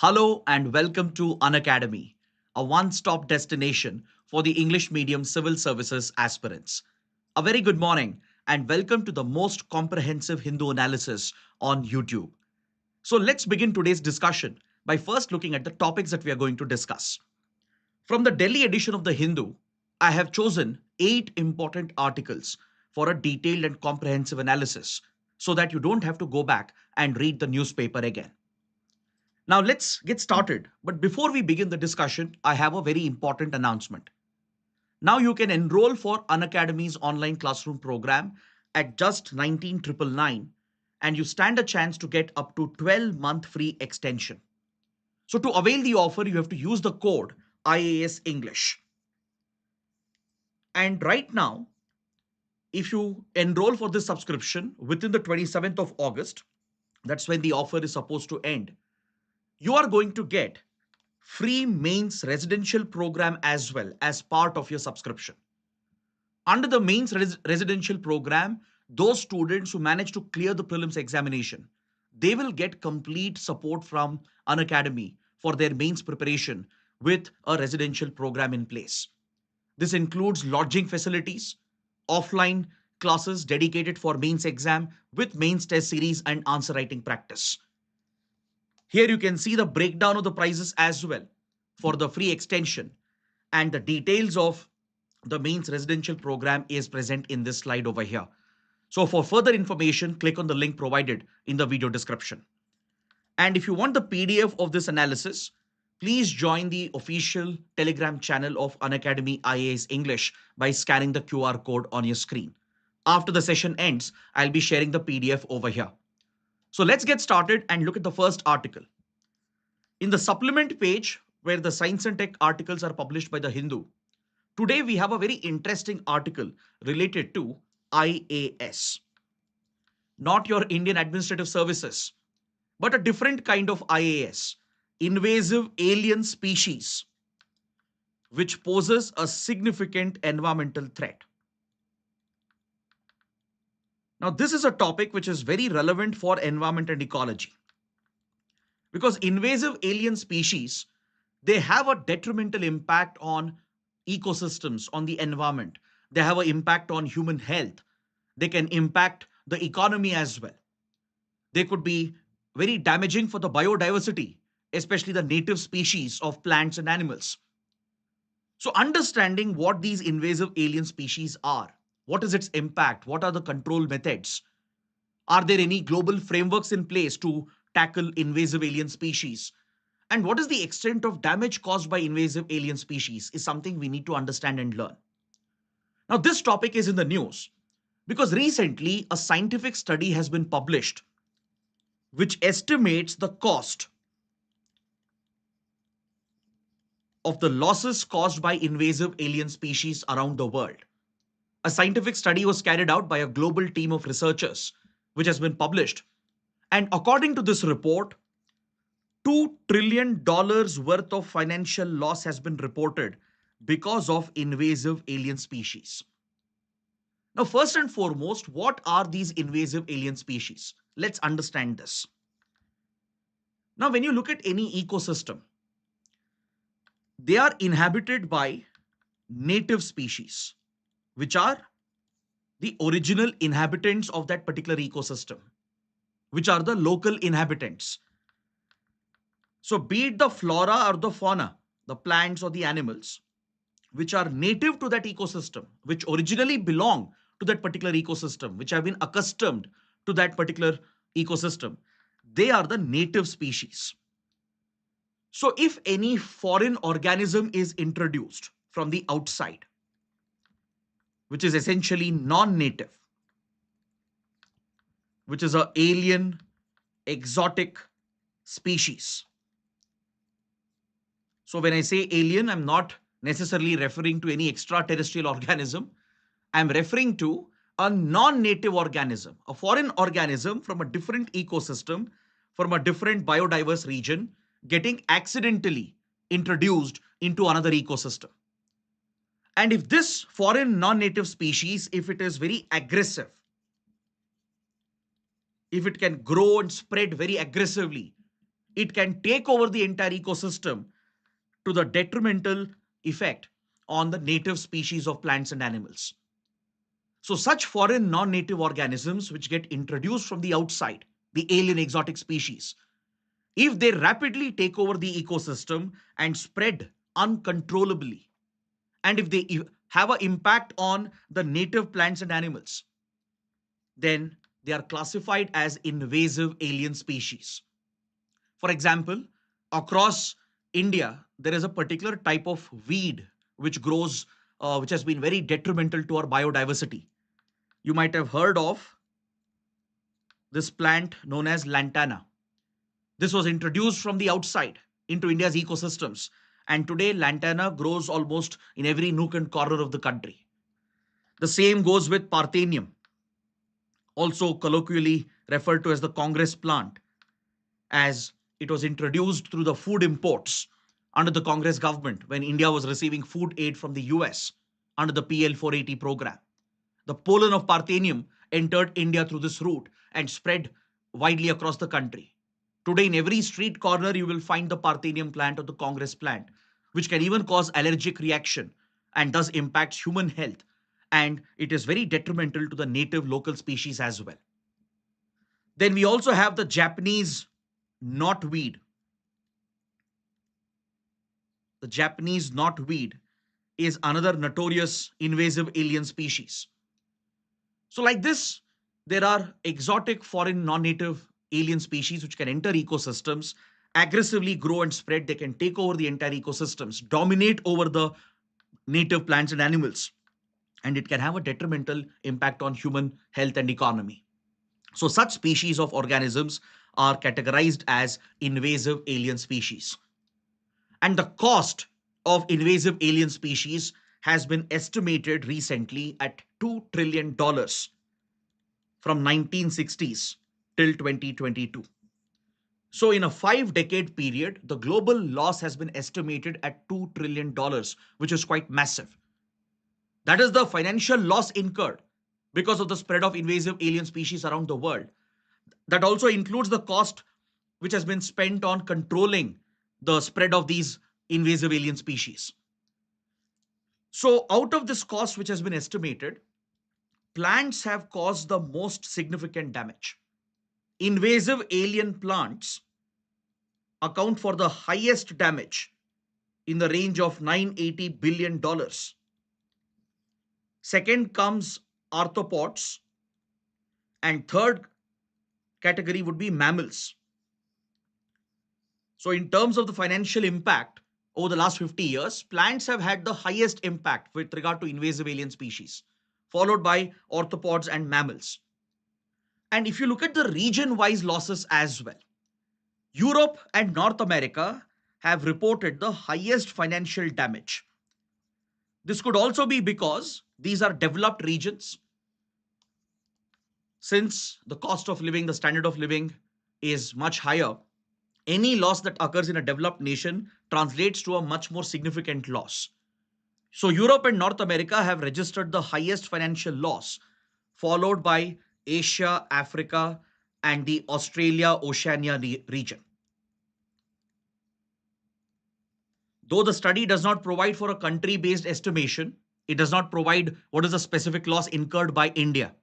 Hello and welcome to Unacademy, a one-stop destination for the English medium civil services aspirants. A very good morning and welcome to the most comprehensive Hindu analysis on YouTube. So let's begin today's discussion by first looking at the topics that we are going to discuss. From the Delhi edition of the Hindu, I have chosen 8 important articles for a detailed and comprehensive analysis so that you don't have to go back and read the newspaper again. Now let's get started. But before we begin the discussion, I have a very important announcement. Now you can enroll for Unacademy's online classroom program at just 19,999 and you stand a chance to get up to 12-month free extension. So to avail the offer, you have to use the code IAS English. And right now, if you enroll for this subscription within the 27th of August, that's when the offer is supposed to end, you are going to get free mains residential program as well as part of your subscription. Under the mains residential program, those students who manage to clear the prelims examination, they will get complete support from Unacademy for their mains preparation with a residential program in place. This includes lodging facilities, offline classes dedicated for mains exam with mains test series and answer writing practice. Here you can see the breakdown of the prices as well for the free extension, and the details of the mains residential program is present in this slide over here. So for further information, click on the link provided in the video description. And if you want the PDF of this analysis, please join the official Telegram channel of Unacademy IAS English by scanning the QR code on your screen. After the session ends, I'll be sharing the PDF over here. So let's get started and look at the first article. In the supplement page, where the science and tech articles are published by the Hindu, today we have a very interesting article related to IAS. Not your Indian Administrative Services, but a different kind of IAS, invasive alien species, which poses a significant environmental threat. Now, this is a topic which is very relevant for environment and ecology. Because invasive alien species, they have a detrimental impact on ecosystems, on the environment. They have an impact on human health. They can impact the economy as well. They could be very damaging for the biodiversity, especially the native species of plants and animals. So understanding what these invasive alien species are, what is its impact, what are the control methods, are there any global frameworks in place to tackle invasive alien species, and what is the extent of damage caused by invasive alien species is something we need to understand and learn. Now, this topic is in the news because recently a scientific study has been published which estimates the cost of the losses caused by invasive alien species around the world. A scientific study was carried out by a global team of researchers, which has been published. And according to this report, $2 trillion worth of financial loss has been reported because of invasive alien species. Now, first and foremost, what are these invasive alien species? Let's understand this. Now, when you look at any ecosystem, they are inhabited by native species, which are the original inhabitants of that particular ecosystem, which are the local inhabitants. So be it the flora or the fauna, the plants or the animals, which are native to that ecosystem, which originally belong to that particular ecosystem, which have been accustomed to that particular ecosystem, they are the native species. So if any foreign organism is introduced from the outside, which is essentially non-native, which is an alien, exotic species. So when I say alien, I'm not necessarily referring to any extraterrestrial organism. I'm referring to a non-native organism, a foreign organism from a different ecosystem, from a different biodiverse region, getting accidentally introduced into another ecosystem. And if this foreign non-native species, if it is very aggressive, if it can grow and spread very aggressively, it can take over the entire ecosystem to the detrimental effect on the native species of plants and animals. So, such foreign non native organisms which get introduced from the outside, the alien exotic species, if they rapidly take over the ecosystem and spread uncontrollably, and if they have an impact on the native plants and animals, then they are classified as invasive alien species. For example, across India, there is a particular type of weed which grows, which has been very detrimental to our biodiversity. You might have heard of this plant known as lantana. This was introduced from the outside into India's ecosystems. And today, lantana grows almost in every nook and corner of the country. The same goes with parthenium, also colloquially referred to as the Congress plant, as it was introduced through the food imports under the Congress government when India was receiving food aid from the US under the PL 480 program. The pollen of parthenium entered India through this route and spread widely across the country. Today, in every street corner, you will find the parthenium plant or the Congress plant, which can even cause allergic reaction and thus impacts human health. And it is very detrimental to the native local species as well. Then we also have the Japanese knotweed. The Japanese knotweed is another notorious invasive alien species. So, like this, there are exotic foreign non-native alien species which can enter ecosystems, aggressively grow and spread. They can take over the entire ecosystems, dominate over the native plants and animals, and it can have a detrimental impact on human health and economy. So, such species of organisms are categorized as invasive alien species. And the cost of invasive alien species has been estimated recently at $2 trillion from 1960s till 2022. So in a 5-decade period, the global loss has been estimated at $2 trillion, which is quite massive. That is the financial loss incurred because of the spread of invasive alien species around the world. That also includes the cost which has been spent on controlling the spread of these invasive alien species. So out of this cost which has been estimated, plants have caused the most significant damage. Invasive alien plants account for the highest damage in the range of $980 billion. Second comes arthropods, and third category would be mammals. So in terms of the financial impact over the last 50 years, plants have had the highest impact with regard to invasive alien species, followed by arthropods and mammals. And if you look at the region-wise losses as well, Europe and North America have reported the highest financial damage. This could also be because these are developed regions. Since the cost of living, the standard of living is much higher, any loss that occurs in a developed nation translates to a much more significant loss. So Europe and North America have registered the highest financial loss, followed by Asia, Africa, and the Australia Oceania region. Though the study does not provide for a country-based estimation, it does not provide what is the specific loss incurred by India.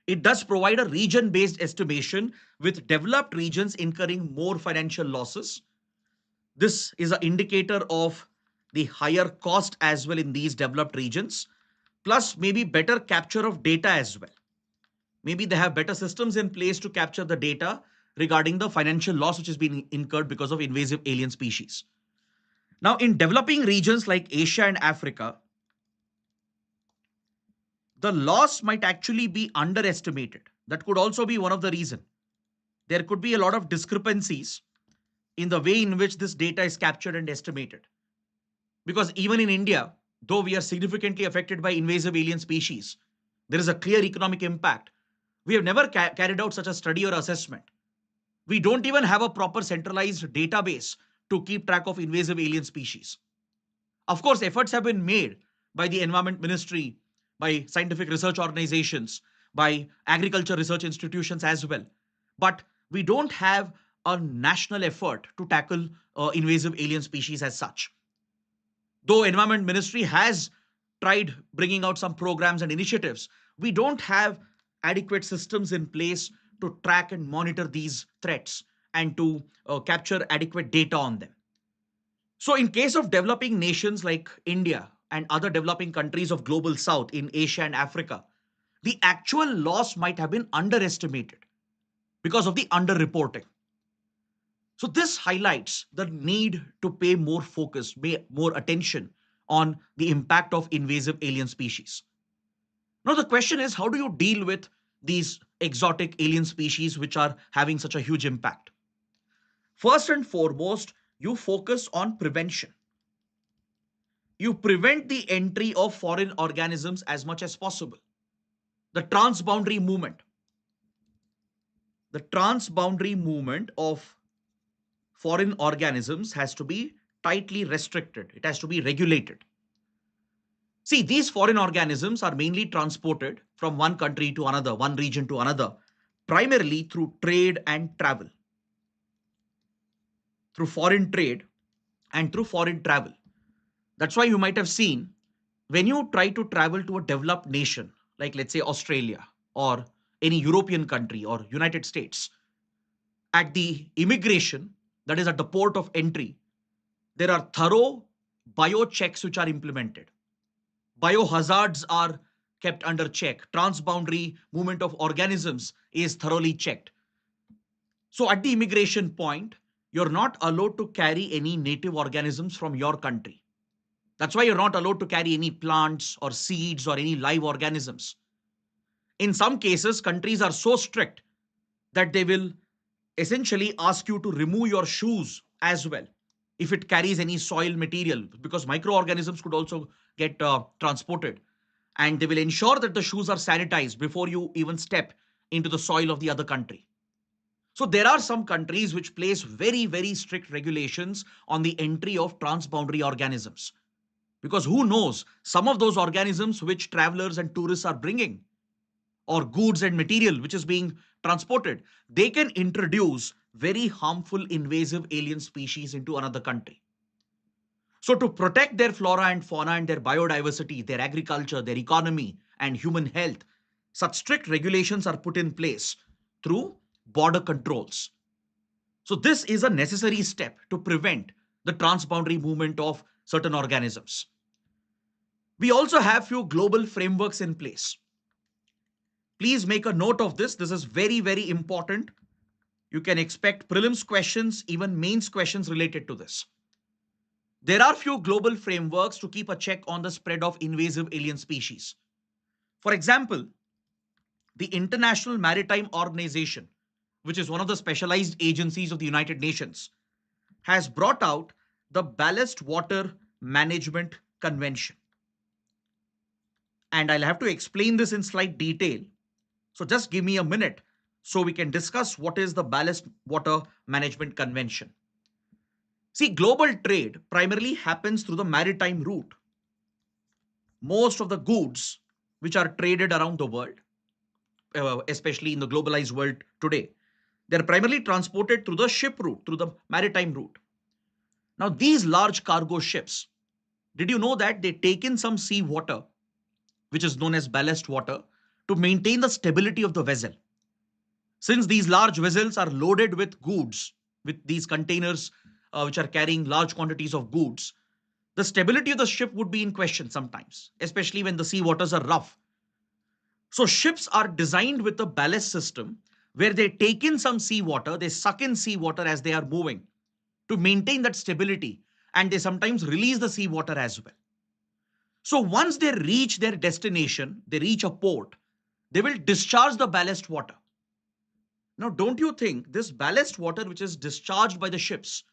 It does provide a region-based estimation with developed regions incurring more financial losses. This is an indicator of the higher cost as well in these developed regions, plus maybe better capture of data as well. Maybe they have better systems in place to capture the data regarding the financial loss which is being incurred because of invasive alien species. Now, in developing regions like Asia and Africa, the loss might actually be underestimated. That could also be one of the reasons. There could be a lot of discrepancies in the way in which this data is captured and estimated. Because even in India, though we are significantly affected by invasive alien species, there is a clear economic impact. We have never carried out such a study or assessment. We don't even have a proper centralized database to keep track of invasive alien species. Of course, efforts have been made by the Environment Ministry, by scientific research organizations, by agriculture research institutions as well. But we don't have a national effort to tackle invasive alien species as such. Though Environment Ministry has tried bringing out some programs and initiatives, we don't have adequate systems in place to track and monitor these threats and to capture adequate data on them. So, in case of developing nations like India and other developing countries of global south in Asia and Africa, the actual loss might have been underestimated because of the underreporting. So, this highlights the need to pay more focus, pay more attention on the impact of invasive alien species. Now, the question is, how do you deal with these exotic alien species which are having such a huge impact? First and foremost, you focus on prevention. You prevent the entry of foreign organisms as much as possible. The transboundary movement. The transboundary movement of foreign organisms has to be tightly restricted. It has to be regulated. See, these foreign organisms are mainly transported from one country to another, one region to another, primarily through trade and travel. Through foreign trade and through foreign travel. That's why you might have seen when you try to travel to a developed nation, like let's say Australia or any European country or United States, at the immigration, that is at the port of entry, there are thorough bio checks which are implemented. Biohazards are kept under check. Transboundary movement of organisms is thoroughly checked. So at the immigration point, you're not allowed to carry any native organisms from your country. That's why you're not allowed to carry any plants or seeds or any live organisms. In some cases, countries are so strict that they will essentially ask you to remove your shoes as well if it carries any soil material, because microorganisms could also get transported, and they will ensure that the shoes are sanitized before you even step into the soil of the other country. So there are some countries which place very, very strict regulations on the entry of transboundary organisms, because who knows, some of those organisms which travelers and tourists are bringing, or goods and material which is being transported, they can introduce very harmful invasive alien species into another country. So to protect their flora and fauna and their biodiversity, their agriculture, their economy and human health, such strict regulations are put in place through border controls. So this is a necessary step to prevent the transboundary movement of certain organisms. We also have few global frameworks in place. Please make a note of this. This is very, very important. You can expect prelims questions, even mains questions related to this. There are few global frameworks to keep a check on the spread of invasive alien species. For example, the International Maritime Organization, which is one of the specialized agencies of the United Nations, has brought out the Ballast Water Management Convention. And I'll have to explain this in slight detail. So just give me a minute so we can discuss what is the Ballast Water Management Convention. See, global trade primarily happens through the maritime route. Most of the goods which are traded around the world, especially in the globalized world today, they're primarily transported through the ship route, through the maritime route. Now, these large cargo ships, did you know that they take in some sea water, which is known as ballast water, to maintain the stability of the vessel? Since these large vessels are loaded with goods, with these containers which are carrying large quantities of goods, the stability of the ship would be in question sometimes, especially when the sea waters are rough. So ships are designed with a ballast system where they take in some seawater, they suck in seawater as they are moving to maintain that stability, and they sometimes release the seawater as well. So once they reach their destination, they reach a port, they will discharge the ballast water. Now, don't you think this ballast water which is discharged by the ships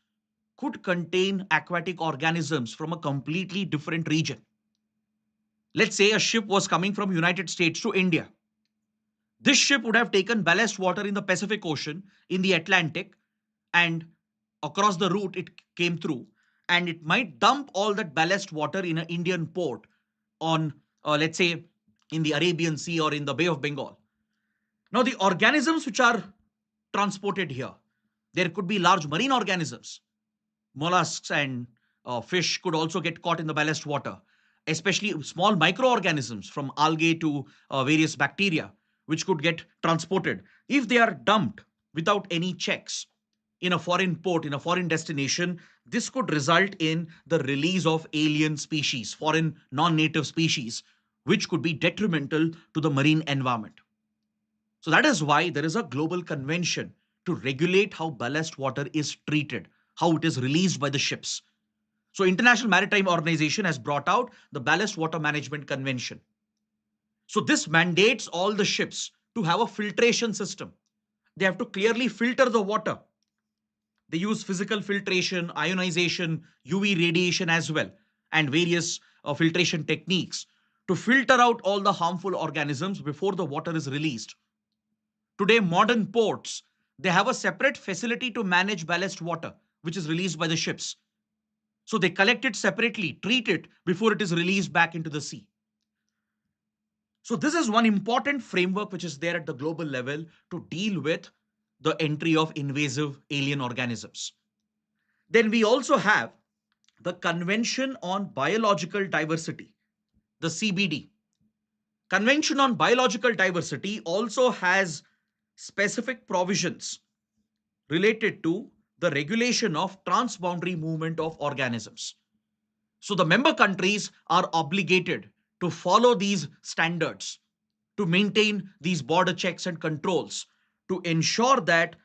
could contain aquatic organisms from a completely different region? Let's say a ship was coming from United States to India. This ship would have taken ballast water in the Pacific Ocean, in the Atlantic, and across the route it came through, and it might dump all that ballast water in an Indian port on, let's say, in the Arabian Sea or in the Bay of Bengal. Now, the organisms which are transported here, There could be large marine organisms. Mollusks and fish could also get caught in the ballast water, especially small microorganisms from algae to various bacteria, which could get transported. If they are dumped without any checks in a foreign port, in a foreign destination, this could result in the release of alien species, foreign non-native species, which could be detrimental to the marine environment. So that is why there is a global convention to regulate how ballast water is treated, how it is released by the ships. So International Maritime Organization has brought out the Ballast Water Management Convention. So this mandates all the ships to have a filtration system. They have to clearly filter the water. They use physical filtration, ionization, UV radiation as well, and various filtration techniques to filter out all the harmful organisms before the water is released. Today, modern ports, they have a separate facility to manage ballast water, which is released by the ships. So they collect it separately, treat it before it is released back into the sea. So this is one important framework which is there at the global level to deal with the entry of invasive alien organisms. Then we also have the Convention on Biological Diversity, the CBD. Convention on Biological Diversity also has specific provisions related to the regulation of transboundary movement of organisms. So the member countries are obligated to follow these standards, to maintain these border checks and controls, to ensure that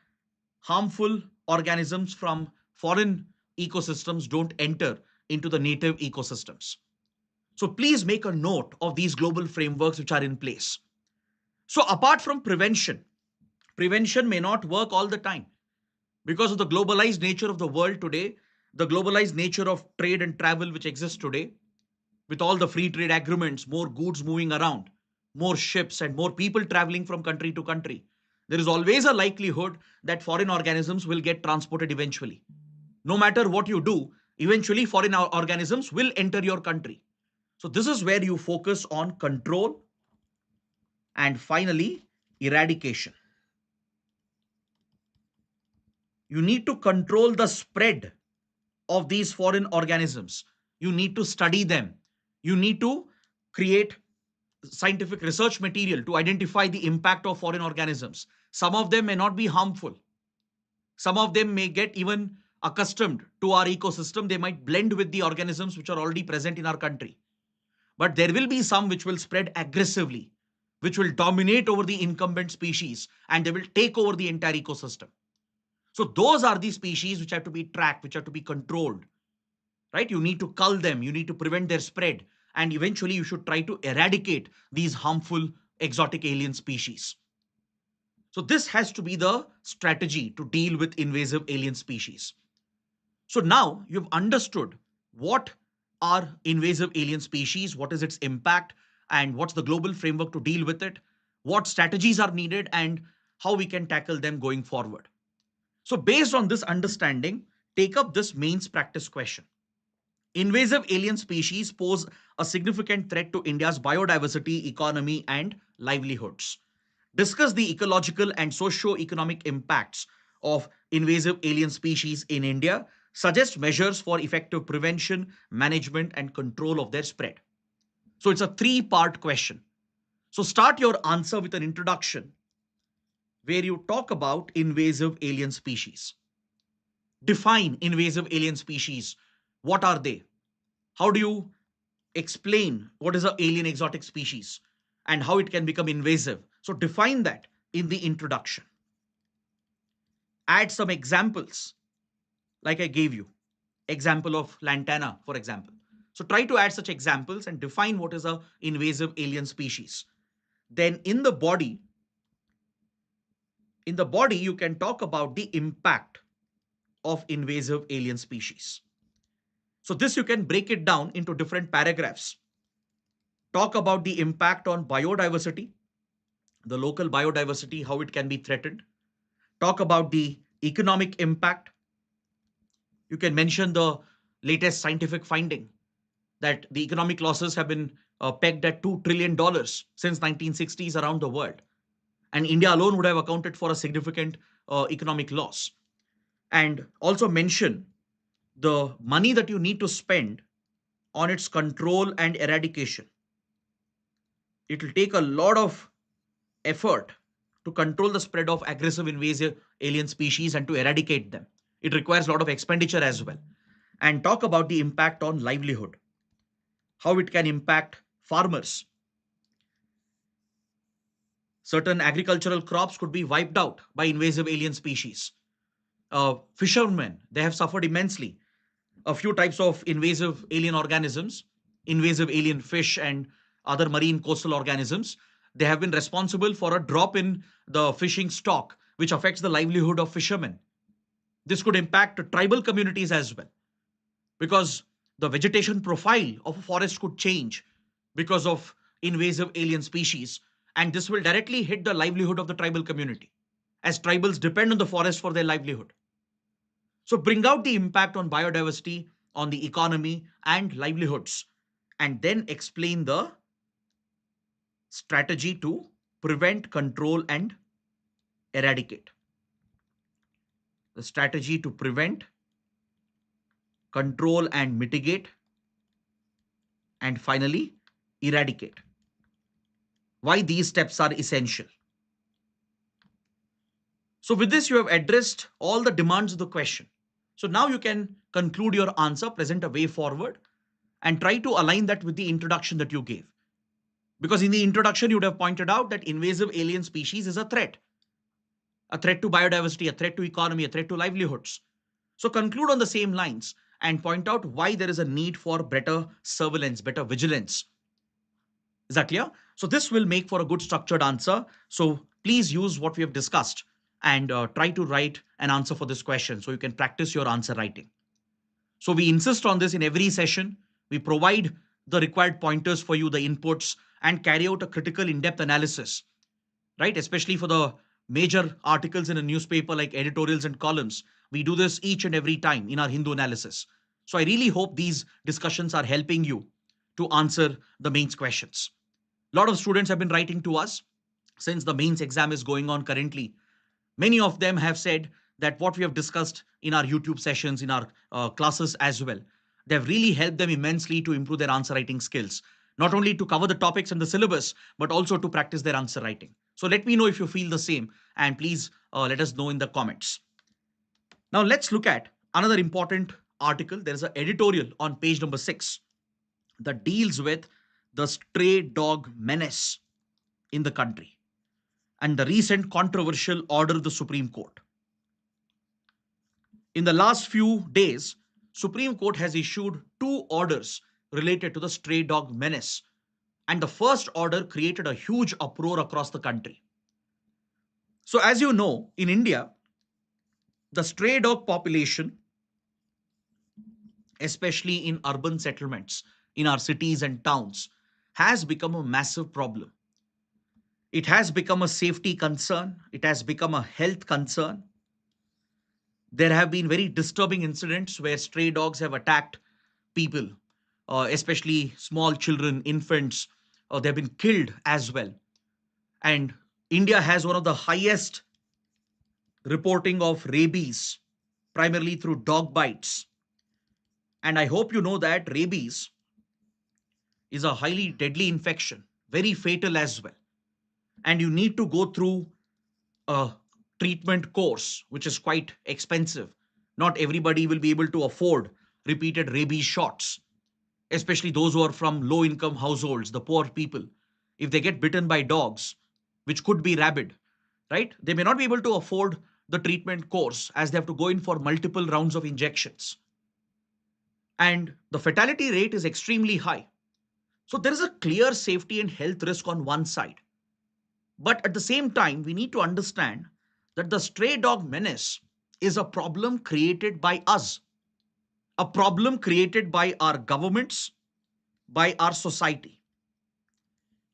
harmful organisms from foreign ecosystems don't enter into the native ecosystems. So please make a note of these global frameworks which are in place. So apart from prevention, prevention may not work all the time because of the globalized nature of the world today, the globalized nature of trade and travel which exists today, with all the free trade agreements, more goods moving around, more ships and more people traveling from country to country. There is always a likelihood that foreign organisms will get transported eventually. No matter what you do, eventually foreign organisms will enter your country. So this is where you focus on control and finally eradication. You need to control the spread of these foreign organisms. You need to study them. You need to create scientific research material to identify the impact of foreign organisms. Some of them may not be harmful. Some of them may get even accustomed to our ecosystem. They might blend with the organisms which are already present in our country. But there will be some which will spread aggressively, which will dominate over the incumbent species, and they will take over the entire ecosystem. So those are the species which have to be tracked, which have to be controlled, right? You need to cull them, you need to prevent their spread, and eventually you should try to eradicate these harmful exotic alien species. So this has to be the strategy to deal with invasive alien species. So now you've understood what are invasive alien species, what is its impact, and what's the global framework to deal with it, what strategies are needed, and how we can tackle them going forward. So based on this understanding, take up this mains practice question. Invasive alien species pose a significant threat to India's biodiversity, economy, and livelihoods. Discuss the ecological and socio-economic impacts of invasive alien species in India. Suggest measures for effective prevention, management, and control of their spread. So it's a three-part question. So start your answer with an introduction where you talk about invasive alien species. Define invasive alien species. What are they? How do you explain what is an alien exotic species and how it can become invasive? So define that in the introduction. Add some examples like I gave you. Example of lantana, for example. So try to add such examples and define what is an invasive alien species. Then in the body, you can talk about the impact of invasive alien species. So this you can break it down into different paragraphs. Talk about the impact on biodiversity, the local biodiversity, how it can be threatened. Talk about the economic impact. You can mention the latest scientific finding that the economic losses have been pegged at $2 trillion since 1960s around the world. And India alone would have accounted for a significant economic loss. and also mention the money that you need to spend on its control and eradication. It will take a lot of effort to control the spread of aggressive invasive alien species and to eradicate them. It requires a lot of expenditure as well. And talk about the impact on livelihood, how it can impact farmers. Certain agricultural crops could be wiped out by invasive alien species. Fishermen, they have suffered immensely. A few types of invasive alien organisms, invasive alien fish, and other marine coastal organisms, they have been responsible for a drop in the fishing stock, which affects the livelihood of fishermen. This could impact tribal communities as well, because the vegetation profile of a forest could change because of invasive alien species, and this will directly hit the livelihood of the tribal community, as tribals depend on the forest for their livelihood. So bring out the impact on biodiversity, on the economy and livelihoods, and then explain the strategy to prevent, control, and eradicate. The strategy to prevent, control, and mitigate, and finally, eradicate. Why these steps are essential. So with this, you have addressed all the demands of the question. So now you can conclude your answer, present a way forward, and try to align that with the introduction that you gave. Because in the introduction, you would have pointed out that invasive alien species is a threat to biodiversity, a threat to economy, a threat to livelihoods. So conclude on the same lines and point out why there is a need for better surveillance, better vigilance. Is that clear? So this will make for a good structured answer. So please use what we have discussed and try to write an answer for this question so you can practice your answer writing. So we insist on this in every session. We provide the required pointers for you, the inputs, and carry out a critical in-depth analysis, right? Especially for the major articles in a newspaper like editorials and columns. We do this each and every time in our Hindu analysis. So I really hope these discussions are helping you to answer the mains questions. A lot of students have been writing to us since the mains exam is going on currently. Many of them have said that what we have discussed in our YouTube sessions, in our classes as well, they have really helped them immensely to improve their answer writing skills, not only to cover the topics in the syllabus, but also to practice their answer writing. So let me know if you feel the same, and please let us know in the comments. Now let's look at another important article. There is an editorial on page number 6 that deals with the stray dog menace in the country and the recent controversial order of the Supreme Court. In the last few days, Supreme Court has issued 2 orders related to the stray dog menace, and the first order created a huge uproar across the country. So as you know, in India, the stray dog population, especially in urban settlements, in our cities and towns, has become a massive problem. It has become a safety concern. It has become a health concern. There have been very disturbing incidents where stray dogs have attacked people, especially small children, infants. They've been killed as well. And India has one of the highest reporting of rabies, primarily through dog bites. And I hope you know that rabies is a highly deadly infection, very fatal as well. And you need to go through a treatment course, which is quite expensive. Not everybody will be able to afford repeated rabies shots, especially those who are from low income households, the poor people. If they get bitten by dogs, which could be rabid, right? They may not be able to afford the treatment course as they have to go in for multiple rounds of injections. And the fatality rate is extremely high. So there is a clear safety and health risk on one side. But at the same time, we need to understand that the stray dog menace is a problem created by us, a problem created by our governments, by our society.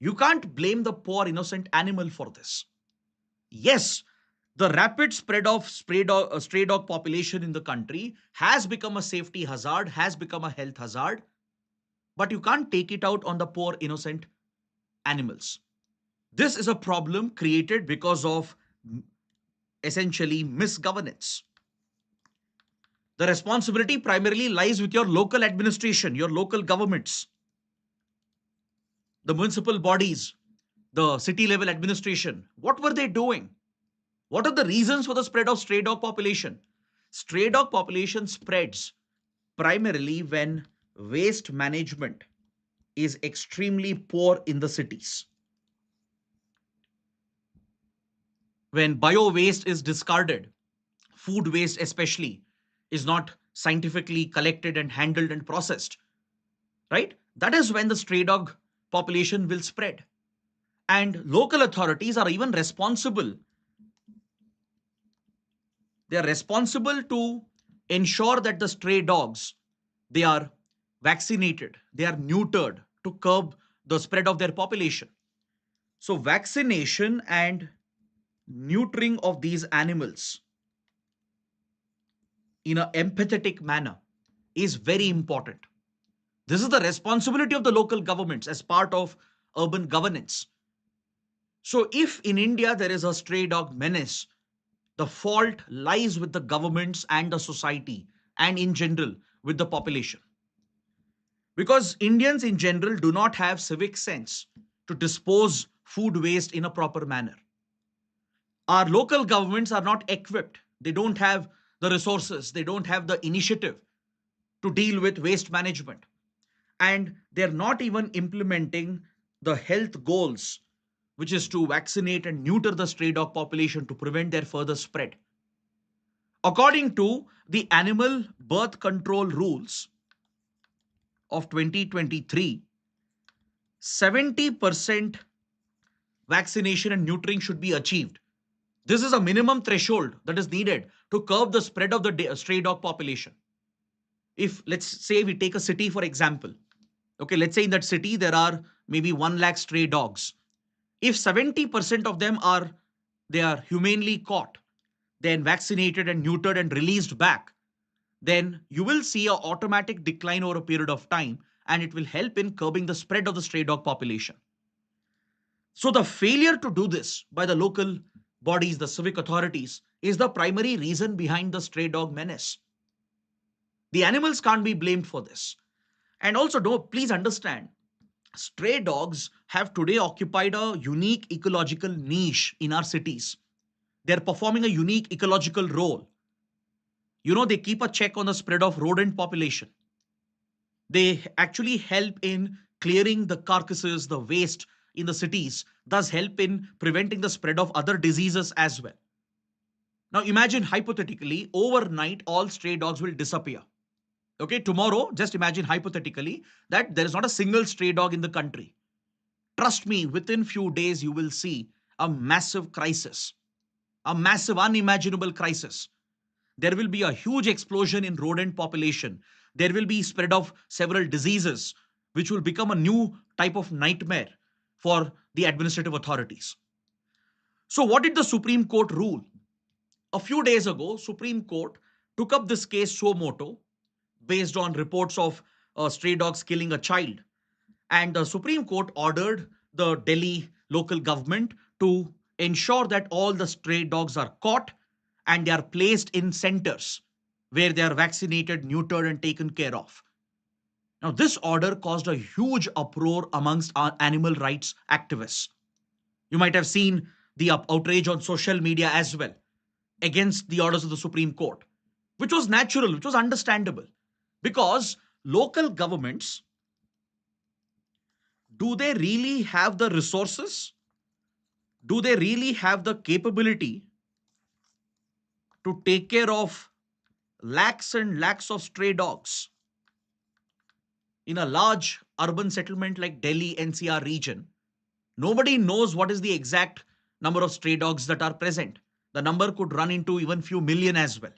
You can't blame the poor innocent animal for this. Yes, the rapid spread of stray dog population in the country has become a safety hazard, has become a health hazard, but you can't take it out on the poor innocent animals. This is a problem created because of essentially misgovernance. The responsibility primarily lies with your local administration, your local governments, the municipal bodies, the city level administration. What were they doing? What are the reasons for the spread of stray dog population? Stray dog population spreads primarily when waste management is extremely poor in the cities. When bio waste is discarded, food waste especially is not scientifically collected and handled and processed, right? That is when the stray dog population will spread. And local authorities are even responsible. They are responsible to ensure that the stray dogs, they are vaccinated, they are neutered to curb the spread of their population. So vaccination and neutering of these animals in an empathetic manner is very important. This is the responsibility of the local governments as part of urban governance. So if in India there is a stray dog menace, the fault lies with the governments and the society, and in general with the population. Because Indians in general do not have civic sense to dispose food waste in a proper manner. Our local governments are not equipped. They don't have the resources, they don't have the initiative to deal with waste management. And they're not even implementing the health goals, which is to vaccinate and neuter the stray dog population to prevent their further spread. According to the Animal Birth Control Rules of 2023, 70% vaccination and neutering should be achieved. This is a minimum threshold that is needed to curb the spread of the stray dog population. If, let's say, we take a city for example, okay, let's say in that city there are maybe 1 lakh stray dogs. If 70% of them are humanely caught, then vaccinated and neutered and released back, then you will see an automatic decline over a period of time, and it will help in curbing the spread of the stray dog population. So the failure to do this by the local bodies, the civic authorities, is the primary reason behind the stray dog menace. The animals can't be blamed for this. And also, please understand, stray dogs have today occupied a unique ecological niche in our cities. They're performing a unique ecological role. They keep a check on the spread of rodent population. They actually help in clearing the carcasses, the waste in the cities, thus help in preventing the spread of other diseases as well. Now imagine hypothetically, overnight, all stray dogs will disappear. Okay, tomorrow, just imagine hypothetically that there is not a single stray dog in the country. Trust me, within few days, you will see a massive crisis, a massive unimaginable crisis. There will be a huge explosion in rodent population. There will be spread of several diseases, which will become a new type of nightmare for the administrative authorities. So what did the Supreme Court rule? A few days ago, Supreme Court took up this case suo motu based on reports of stray dogs killing a child. And the Supreme Court ordered the Delhi local government to ensure that all the stray dogs are caught and they are placed in centers where they are vaccinated, neutered, and taken care of. Now, this order caused a huge uproar amongst our animal rights activists. You might have seen the outrage on social media as well against the orders of the Supreme Court, which was natural, which was understandable. Because local governments, do they really have the resources? Do they really have the capability to take care of lakhs and lakhs of stray dogs in a large urban settlement like Delhi NCR region? Nobody knows what is the exact number of stray dogs that are present. The number could run into even few million as well.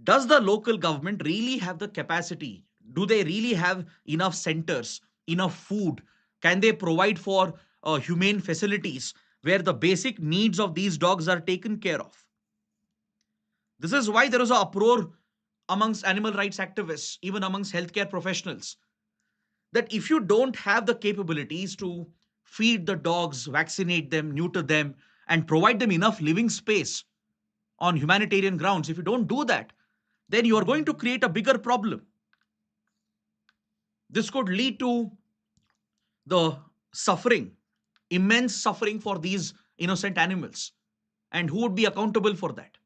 Does the local government really have the capacity? Do they really have enough centers, enough food? Can they provide for humane facilities where the basic needs of these dogs are taken care of? This is why there is an uproar amongst animal rights activists, even amongst healthcare professionals, that if you don't have the capabilities to feed the dogs, vaccinate them, neuter them, and provide them enough living space on humanitarian grounds, if you don't do that, then you are going to create a bigger problem. This could lead to the suffering, immense suffering for these innocent animals. And who would be accountable for that?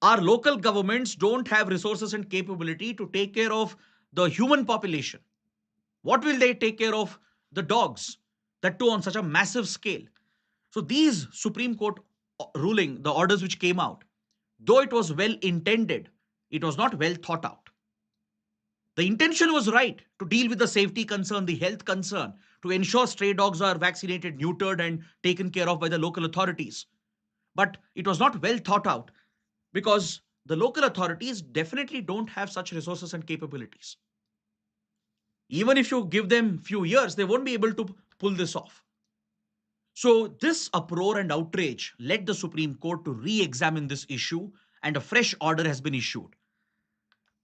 Our local governments don't have resources and capability to take care of the human population. What will they take care of the dogs? That too on such a massive scale. So these Supreme Court ruling, the orders which came out, though it was well intended, it was not well thought out. The intention was right to deal with the safety concern, the health concern, to ensure stray dogs are vaccinated, neutered, and taken care of by the local authorities. But it was not well thought out because the local authorities definitely don't have such resources and capabilities. Even if you give them few years, they won't be able to pull this off. So this uproar and outrage led the Supreme Court to re-examine this issue, and a fresh order has been issued.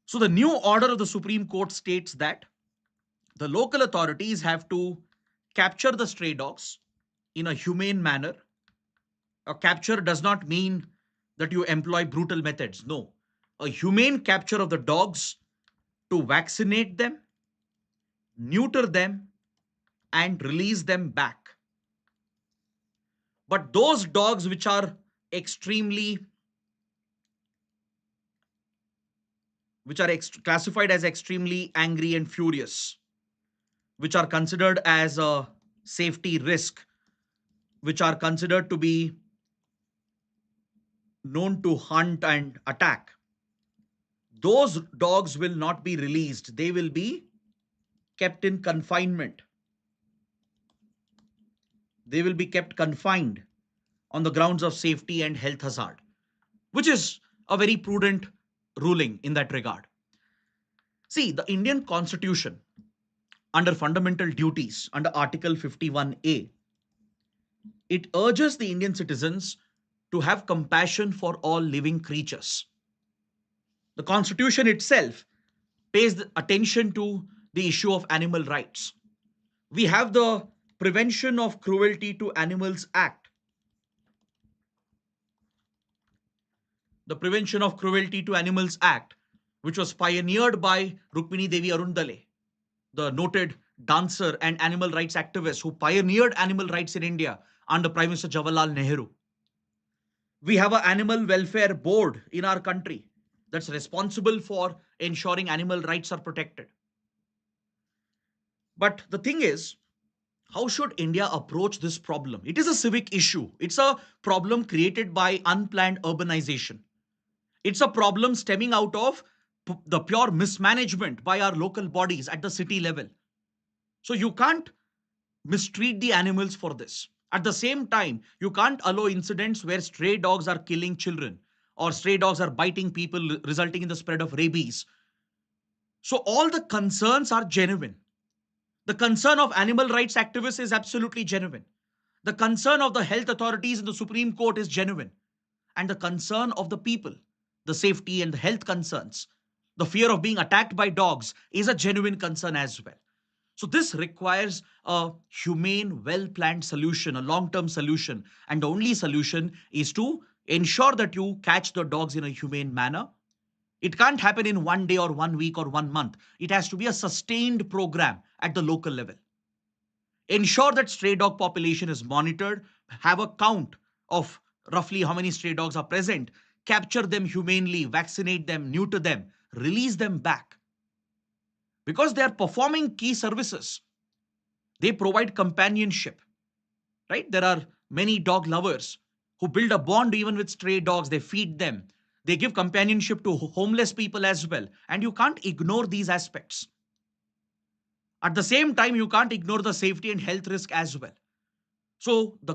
So the new order of the Supreme Court states that the local authorities have to capture the stray dogs in a humane manner. A capture does not mean that you employ brutal methods. No. A humane capture of the dogs to vaccinate them, neuter them, and release them back. But those dogs which are classified as extremely angry and furious, which are considered as a safety risk, which are considered to be known to hunt and attack, those dogs will not be released. They will be kept in confinement. They will be kept confined on the grounds of safety and health hazard, which is a very prudent ruling in that regard. See, the Indian Constitution, under fundamental duties, under Article 51A, it urges the Indian citizens to have compassion for all living creatures. The Constitution itself pays attention to the issue of animal rights. We have the Prevention of Cruelty to Animals Act. The Prevention of Cruelty to Animals Act, which was pioneered by Rukmini Devi Arundale, the noted dancer and animal rights activist who pioneered animal rights in India under Prime Minister Jawaharlal Nehru. We have an animal welfare board in our country that's responsible for ensuring animal rights are protected. But the thing is, how should India approach this problem? It is a civic issue. It's a problem created by unplanned urbanization. It's a problem stemming out of the pure mismanagement by our local bodies at the city level. So you can't mistreat the animals for this. At the same time, you can't allow incidents where stray dogs are killing children or stray dogs are biting people, resulting in the spread of rabies. So all the concerns are genuine. The concern of animal rights activists is absolutely genuine. The concern of the health authorities in the Supreme Court is genuine. And the concern of the people, the safety and the health concerns, the fear of being attacked by dogs is a genuine concern as well. So this requires a humane, well-planned solution, a long-term solution. And the only solution is to ensure that you catch the dogs in a humane manner. It can't happen in 1 day or 1 week or 1 month. It has to be a sustained program at the local level. Ensure that stray dog population is monitored, have a count of roughly how many stray dogs are present, capture them humanely, vaccinate them, neuter them, release them back. Because they are performing key services. They provide companionship, right? There are many dog lovers who build a bond even with stray dogs. They feed them. They give companionship to homeless people as well. And you can't ignore these aspects. At the same time, you can't ignore the safety and health risk as well. So the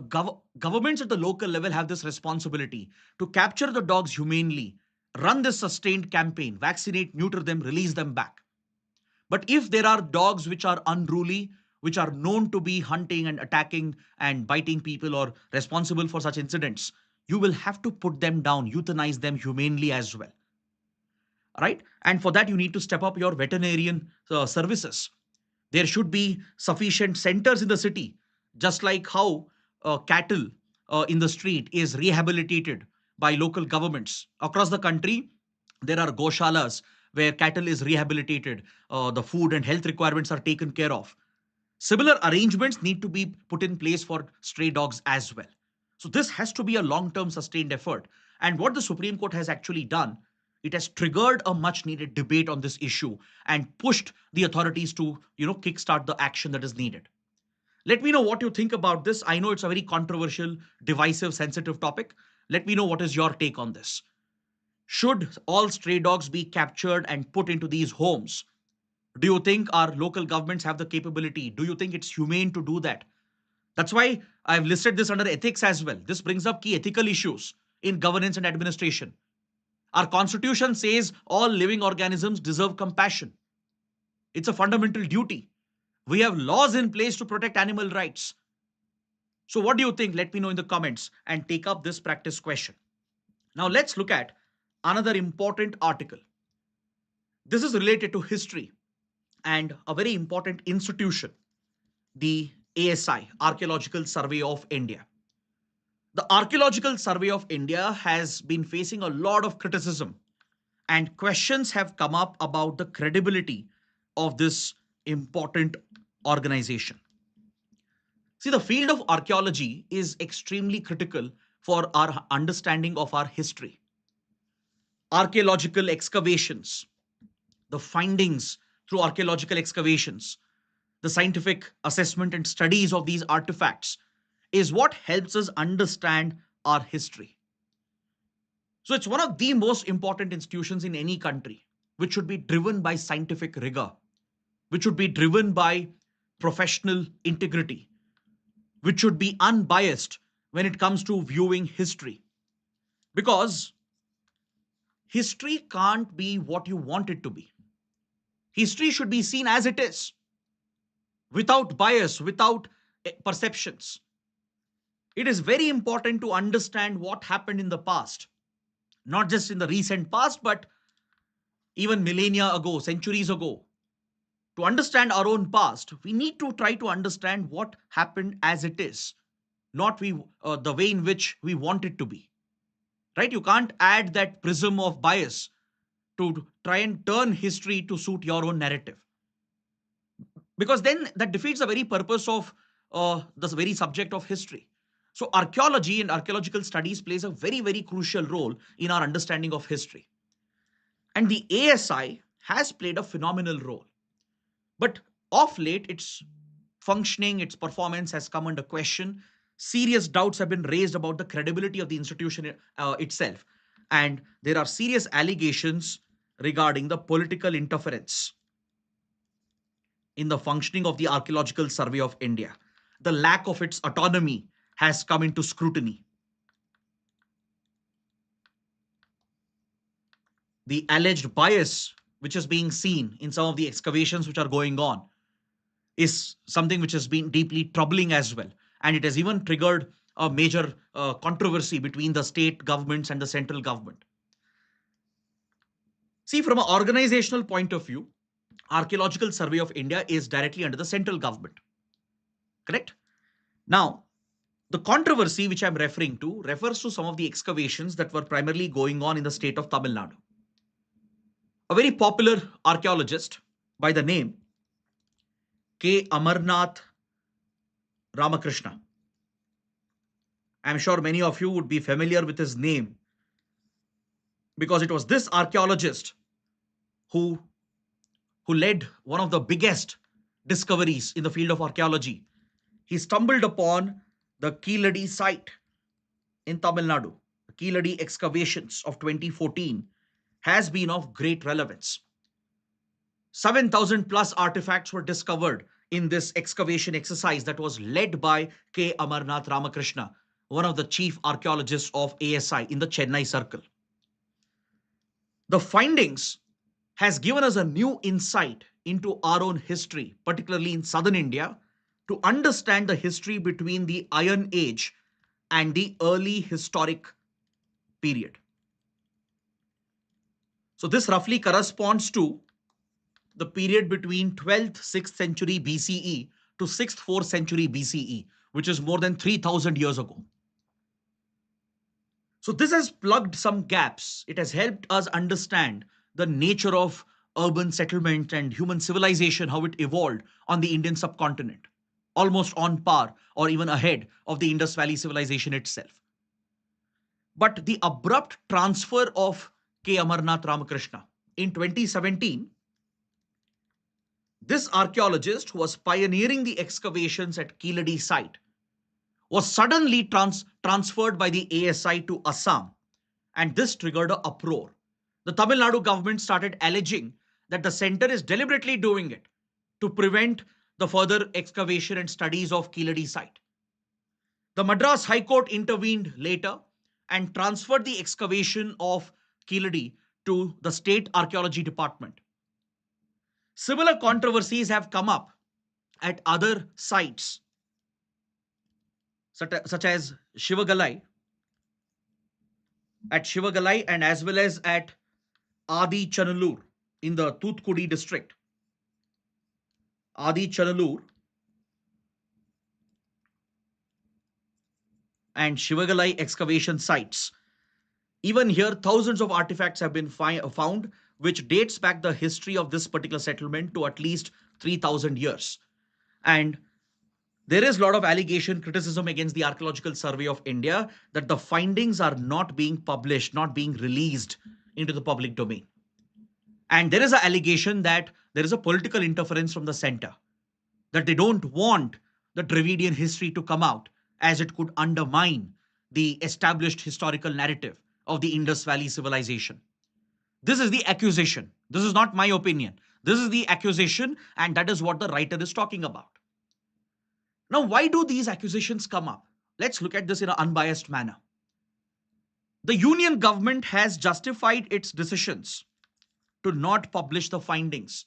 governments at the local level have this responsibility to capture the dogs humanely, run this sustained campaign, vaccinate, neuter them, release them back. But if there are dogs which are unruly, which are known to be hunting and attacking and biting people or responsible for such incidents, you will have to put them down, euthanize them humanely as well. Right? And for that, you need to step up your veterinarian services. There should be sufficient centers in the city, just like how cattle in the street is rehabilitated by local governments across the country. There are goshalas where cattle is rehabilitated, the food and health requirements are taken care of. Similar arrangements need to be put in place for stray dogs as well. So this has to be a long-term sustained effort. And what the Supreme Court has actually done, it has triggered a much needed debate on this issue and pushed the authorities to, kickstart the action that is needed. Let me know what you think about this. I know it's a very controversial, divisive, sensitive topic. Let me know what is your take on this. Should all stray dogs be captured and put into these homes? Do you think our local governments have the capability? Do you think it's humane to do that? That's why I've listed this under ethics as well. This brings up key ethical issues in governance and administration. Our constitution says all living organisms deserve compassion. It's a fundamental duty. We have laws in place to protect animal rights. So, what do you think? Let me know in the comments and take up this practice question. Now, let's look at another important article. This is related to history and a very important institution, the ASI, Archaeological Survey of India. The Archaeological Survey of India has been facing a lot of criticism, and questions have come up about the credibility of this important organization. See, the field of archaeology is extremely critical for our understanding of our history. Archaeological excavations, the findings through archaeological excavations, the scientific assessment and studies of these artifacts is what helps us understand our history. So it's one of the most important institutions in any country, which should be driven by scientific rigor, which should be driven by professional integrity, which should be unbiased when it comes to viewing history. Because history can't be what you want it to be. History should be seen as it is, without bias, without perceptions. It is very important to understand what happened in the past, not just in the recent past, but even millennia ago, centuries ago. To understand our own past, we need to try to understand what happened as it is, not the way in which we want it to be. Right? You can't add that prism of bias to try and turn history to suit your own narrative, because then that defeats the very purpose of the very subject of history. So archaeology and archaeological studies plays a very, very crucial role in our understanding of history. And the ASI has played a phenomenal role. But of late, its functioning, its performance has come under question. Serious doubts have been raised about the credibility of the institution itself. And there are serious allegations regarding the political interference in the functioning of the Archaeological Survey of India. The lack of its autonomy has come into scrutiny. The alleged bias which is being seen in some of the excavations which are going on is something which has been deeply troubling as well. And it has even triggered a major controversy between the state governments and the central government. See, from an organizational point of view, Archaeological Survey of India is directly under the central government. Correct? Now, the controversy which I'm referring to refers to some of the excavations that were primarily going on in the state of Tamil Nadu. A very popular archaeologist by the name K. Amarnath Ramakrishna. I'm sure many of you would be familiar with his name, because it was this archaeologist who led one of the biggest discoveries in the field of archaeology. He stumbled upon the Keeladi site in Tamil Nadu. The Keeladi excavations of 2014 has been of great relevance. 7,000 plus artifacts were discovered in this excavation exercise that was led by K. Amarnath Ramakrishna, one of the chief archaeologists of ASI in the Chennai circle. The findings has given us a new insight into our own history, particularly in southern India, to understand the history between the Iron Age and the early historic period. So this roughly corresponds to the period between 12th, 6th century BCE to 6th, 4th century BCE, which is more than 3,000 years ago. So this has plugged some gaps. It has helped us understand the nature of urban settlement and human civilization, how it evolved on the Indian subcontinent, almost on par or even ahead of the Indus Valley civilization itself. But the abrupt transfer of K. Amarnath Ramakrishna in 2017, this archaeologist who was pioneering the excavations at Kiladi site was suddenly transferred by the ASI to Assam, and this triggered an uproar. The Tamil Nadu government started alleging that the center is deliberately doing it to prevent the further excavation and studies of Kiladi site. The Madras High Court intervened later and transferred the excavation of Kiladi to the State Archaeology Department. Similar controversies have come up at other sites, such as Shivagalai, and as well as at Adi Chanalur in the Toothukudi district. Adi Chanalur and Shivagalai excavation sites. Even here, thousands of artifacts have been found, which dates back the history of this particular settlement to at least 3,000 years. And there is a lot of allegation, criticism against the Archaeological Survey of India that the findings are not being published, not being released into the public domain. And there is an allegation that there is a political interference from the center, that they don't want the Dravidian history to come out, as it could undermine the established historical narrative of the Indus Valley civilization. This is the accusation. This is not my opinion. This is the accusation, and that is what the writer is talking about. Now, why do these accusations come up? Let's look at this in an unbiased manner. The union government has justified its decisions to not publish the findings.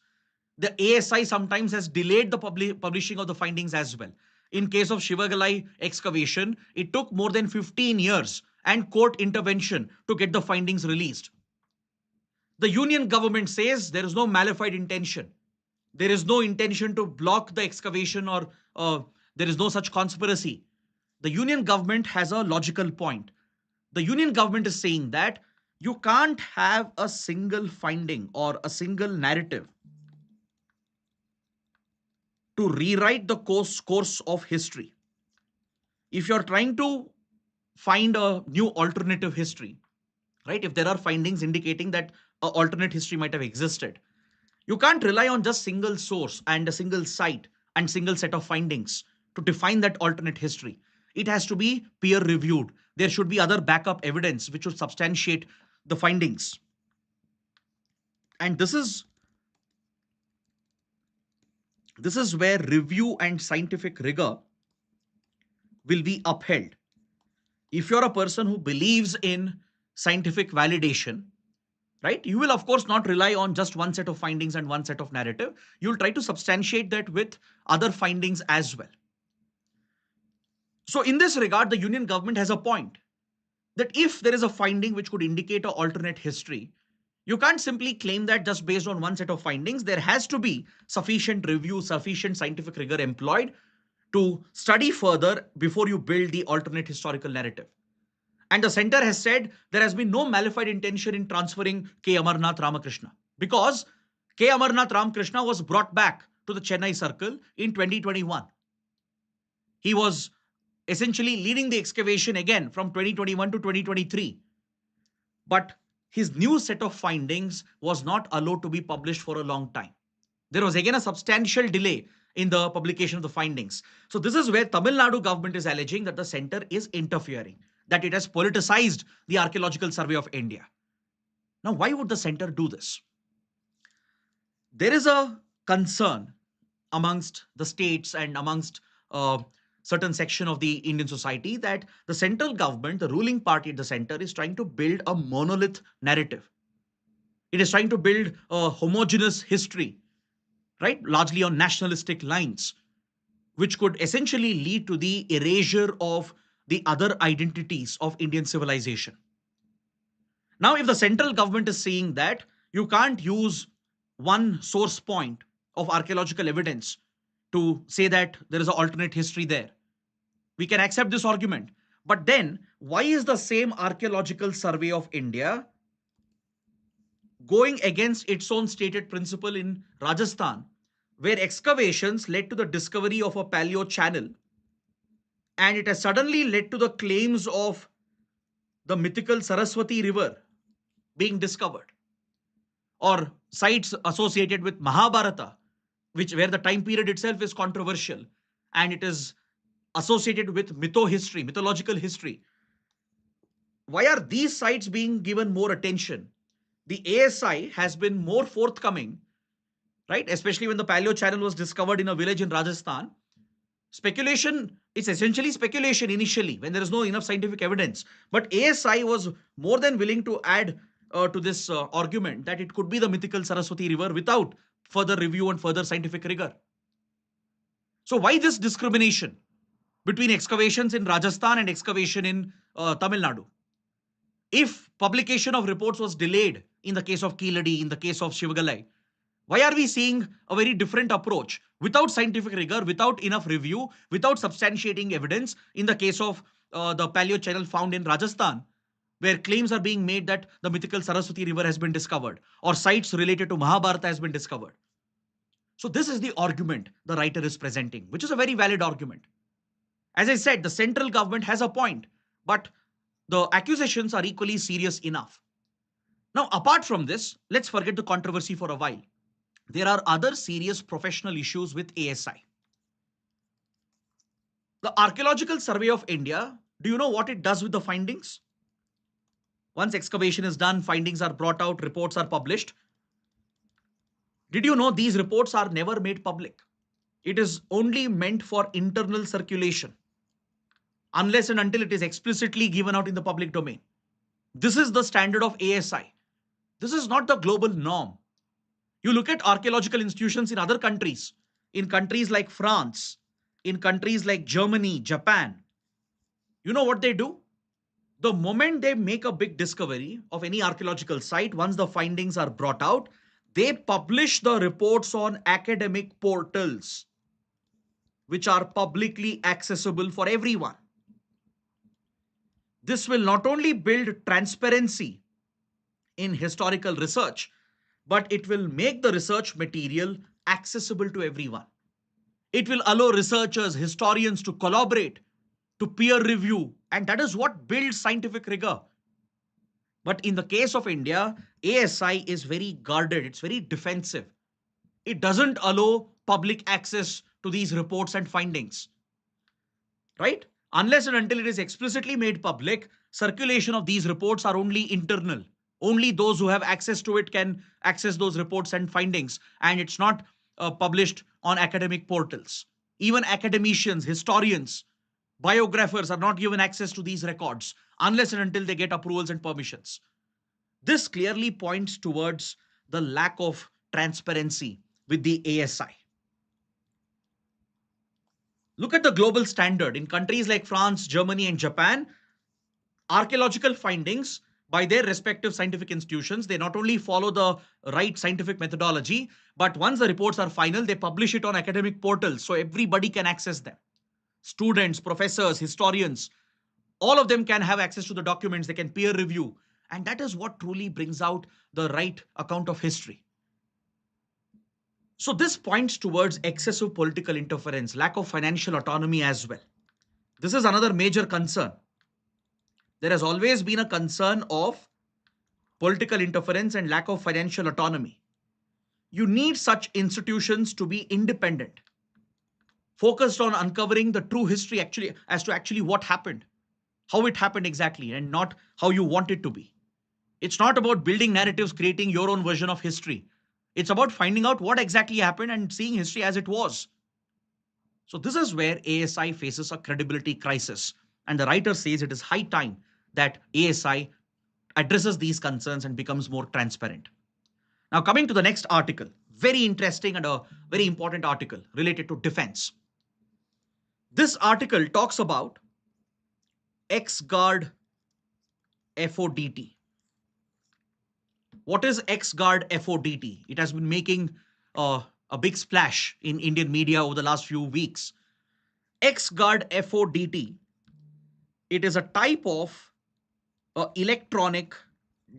The ASI sometimes has delayed the publishing of the findings as well. In case of Shivagalai excavation, it took more than 15 years and court intervention to get the findings released. The union government says there is no malified intention. There is no intention to block the excavation, or there is no such conspiracy. The union government has a logical point. The union government is saying that you can't have a single finding or a single narrative to rewrite the course of history. If you're trying to find a new alternative history, right? If there are findings indicating that an alternate history might have existed, you can't rely on just single source and a single site and single set of findings to define that alternate history. It has to be peer reviewed. There should be other backup evidence which would substantiate the findings. And this is where review and scientific rigor will be upheld. If you're a person who believes in scientific validation, right, you will of course not rely on just one set of findings and one set of narrative. You'll try to substantiate that with other findings as well. So in this regard, the union government has a point that if there is a finding which could indicate an alternate history, you can't simply claim that just based on one set of findings. There has to be sufficient review, sufficient scientific rigor employed to study further before you build the alternate historical narrative. And the center has said there has been no malified intention in transferring K. Amarnath Ramakrishna, because K. Amarnath Ramakrishna was brought back to the Chennai circle in 2021. He was essentially leading the excavation again from 2021 to 2023. But his new set of findings was not allowed to be published for a long time. There was again a substantial delay in the publication of the findings. So this is where Tamil Nadu government is alleging that the center is interfering, that it has politicized the Archaeological Survey of India. Now, why would the center do this? There is a concern amongst the states and amongst certain section of the Indian society that the central government, the ruling party at the center, is trying to build a monolith narrative. It is trying to build a homogeneous history, right? Largely on nationalistic lines, which could essentially lead to the erasure of the other identities of Indian civilization. Now, if the central government is saying that you can't use one source point of archaeological evidence to say that there is an alternate history there, we can accept this argument. But then, why is the same Archaeological Survey of India going against its own stated principle in Rajasthan, where excavations led to the discovery of a paleo channel, and it has suddenly led to the claims of the mythical Saraswati River being discovered, or sites associated with Mahabharata, which where the time period itself is controversial and it is associated with mythological history. Why are these sites being given more attention? The ASI has been more forthcoming, right? Especially when the Paleo channel was discovered in a village in Rajasthan. Speculation, it's essentially speculation initially when there is no enough scientific evidence. But ASI was more than willing to add to this argument that it could be the mythical Saraswati River without further review and further scientific rigor. So why this discrimination between excavations in Rajasthan and excavation in Tamil Nadu? If publication of reports was delayed in the case of Keeladi, in the case of Shivagalai, why are we seeing a very different approach without scientific rigor, without enough review, without substantiating evidence in the case of the paleo channel found in Rajasthan, where claims are being made that the mythical Saraswati River has been discovered or sites related to Mahabharata has been discovered? So this is the argument the writer is presenting, which is a very valid argument. As I said, the central government has a point, but the accusations are equally serious enough. Now, apart from this, let's forget the controversy for a while. There are other serious professional issues with ASI. The Archaeological Survey of India, do you know what it does with the findings? Once excavation is done, findings are brought out, reports are published. Did you know these reports are never made public? It is only meant for internal circulation, unless and until it is explicitly given out in the public domain. This is the standard of ASI. This is not the global norm. You look at archaeological institutions in other countries, in countries like France, in countries like Germany, Japan. You know what they do? The moment they make a big discovery of any archaeological site, once the findings are brought out, they publish the reports on academic portals, which are publicly accessible for everyone. This will not only build transparency in historical research, but it will make the research material accessible to everyone. It will allow researchers, historians to collaborate, to peer review, and that is what builds scientific rigor. But in the case of India, ASI is very guarded, it's very defensive. It doesn't allow public access to these reports and findings, right? Unless and until it is explicitly made public, circulation of these reports are only internal. Only those who have access to it can access those reports and findings, and it's not published on academic portals. Even academicians, historians, biographers are not given access to these records unless and until they get approvals and permissions. This clearly points towards the lack of transparency with the ASI. Look at the global standard. In countries like France, Germany, and Japan, archaeological findings by their respective scientific institutions, they not only follow the right scientific methodology, but once the reports are final, they publish it on academic portals so everybody can access them. Students, professors, historians, all of them can have access to the documents, they can peer review. And that is what truly brings out the right account of history. So this points towards excessive political interference, lack of financial autonomy as well. This is another major concern. There has always been a concern of political interference and lack of financial autonomy. You need such institutions to be independent, focused on uncovering the true history as to what happened, how it happened exactly, and not how you want it to be. It's not about building narratives, creating your own version of history. It's about finding out what exactly happened and seeing history as it was. So this is where ASI faces a credibility crisis. And the writer says it is high time that ASI addresses these concerns and becomes more transparent. Now, coming to the next article, very interesting and a very important article related to defense. This article talks about X-Guard FODT. What is X-Guard FODT? It has been making a big splash in Indian media over the last few weeks. X-Guard FODT it is a type of electronic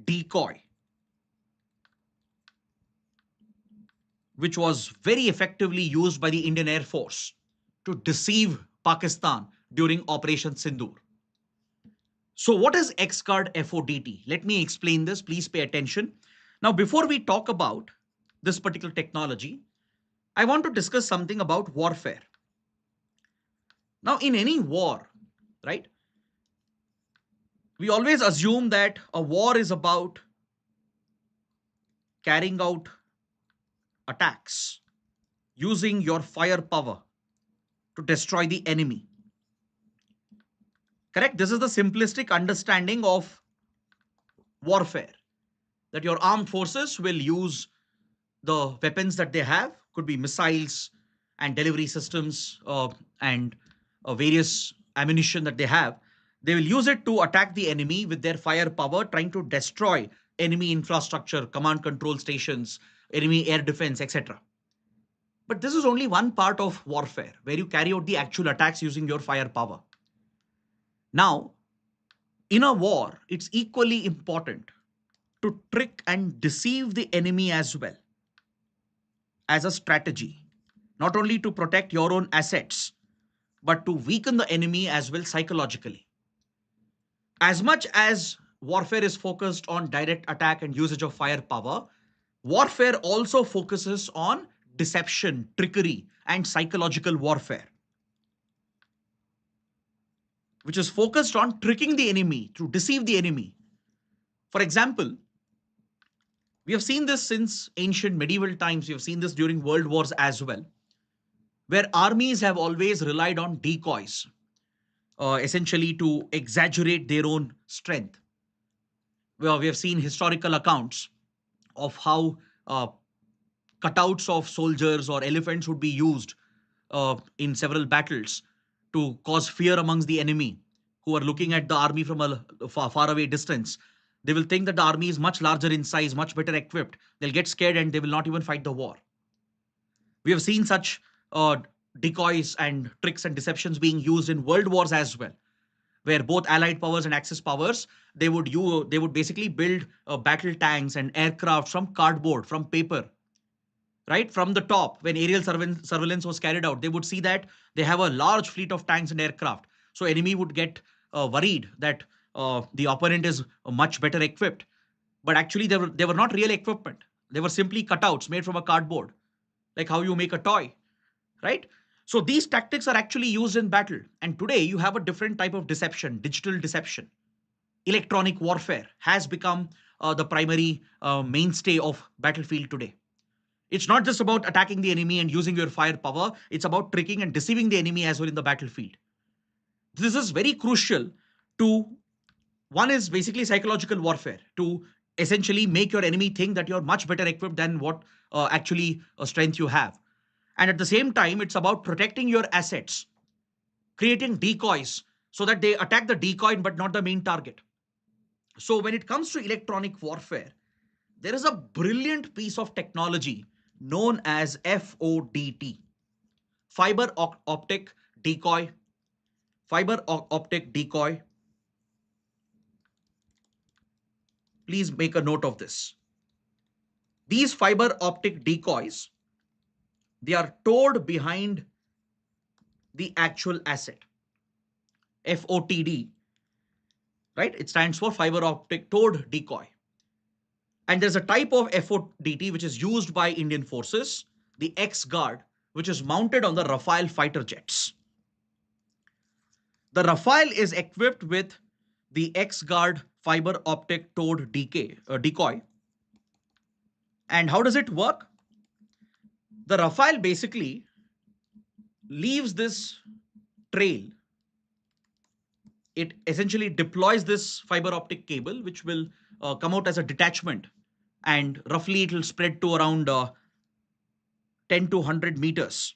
decoy, which was very effectively used by the Indian Air Force to deceive Pakistan during Operation Sindoor. So what is XGuard FODT? Let me explain this. Please pay attention. Now, before we talk about this particular technology, I want to discuss something about warfare. Now, in any war, right, we always assume that a war is about carrying out attacks using your firepower to destroy the enemy. Correct? This is the simplistic understanding of warfare, that your armed forces will use the weapons that they have, could be missiles and delivery systems and various ammunition that they have. They will use it to attack the enemy with their firepower, trying to destroy enemy infrastructure, command control stations, enemy air defense, etc. But this is only one part of warfare where you carry out the actual attacks using your firepower. Now, in a war, it's equally important to trick and deceive the enemy as well as a strategy, not only to protect your own assets, but to weaken the enemy as well psychologically. As much as warfare is focused on direct attack and usage of firepower, warfare also focuses on deception, trickery, and psychological warfare, which is focused on tricking the enemy, to deceive the enemy. For example, we have seen this since ancient medieval times. We have seen this during world wars as well, where armies have always relied on decoys, essentially to exaggerate their own strength. Well, we have seen historical accounts of how cutouts of soldiers or elephants would be used in several battles to cause fear amongst the enemy who are looking at the army from a far away distance. They will think that the army is much larger in size, much better equipped. They'll get scared and they will not even fight the war. We have seen such decoys and tricks and deceptions being used in world wars as well, where both allied powers and axis powers, they would basically build battle tanks and aircraft from cardboard, from paper, right? From the top, when aerial surveillance was carried out, they would see that they have a large fleet of tanks and aircraft. So enemy would get worried that the opponent is much better equipped. But actually, they were not real equipment. They were simply cutouts made from a cardboard, like how you make a toy, right? So these tactics are actually used in battle. And today you have a different type of deception, digital deception. Electronic warfare has become the primary mainstay of battlefield today. It's not just about attacking the enemy and using your firepower. It's about tricking and deceiving the enemy as well in the battlefield. This is very crucial to, one is basically psychological warfare, to essentially make your enemy think that you're much better equipped than what actually strength you have. And at the same time, it's about protecting your assets, creating decoys so that they attack the decoy but not the main target. So when it comes to electronic warfare, there is a brilliant piece of technology known as FODT, fiber optic decoy, fiber optic decoy. Please make a note of this. These fiber optic decoys, they are towed behind the actual asset. FOTD, right? It stands for fiber optic towed decoy. And there's a type of FODT which is used by Indian forces, the XGuard, which is mounted on the Rafale fighter jets. The Rafale is equipped with the XGuard fiber optic towed decoy. And how does it work? The Rafale basically leaves this trail. It essentially deploys this fiber optic cable, which will come out as a detachment, and roughly it will spread to around 10 to 100 meters,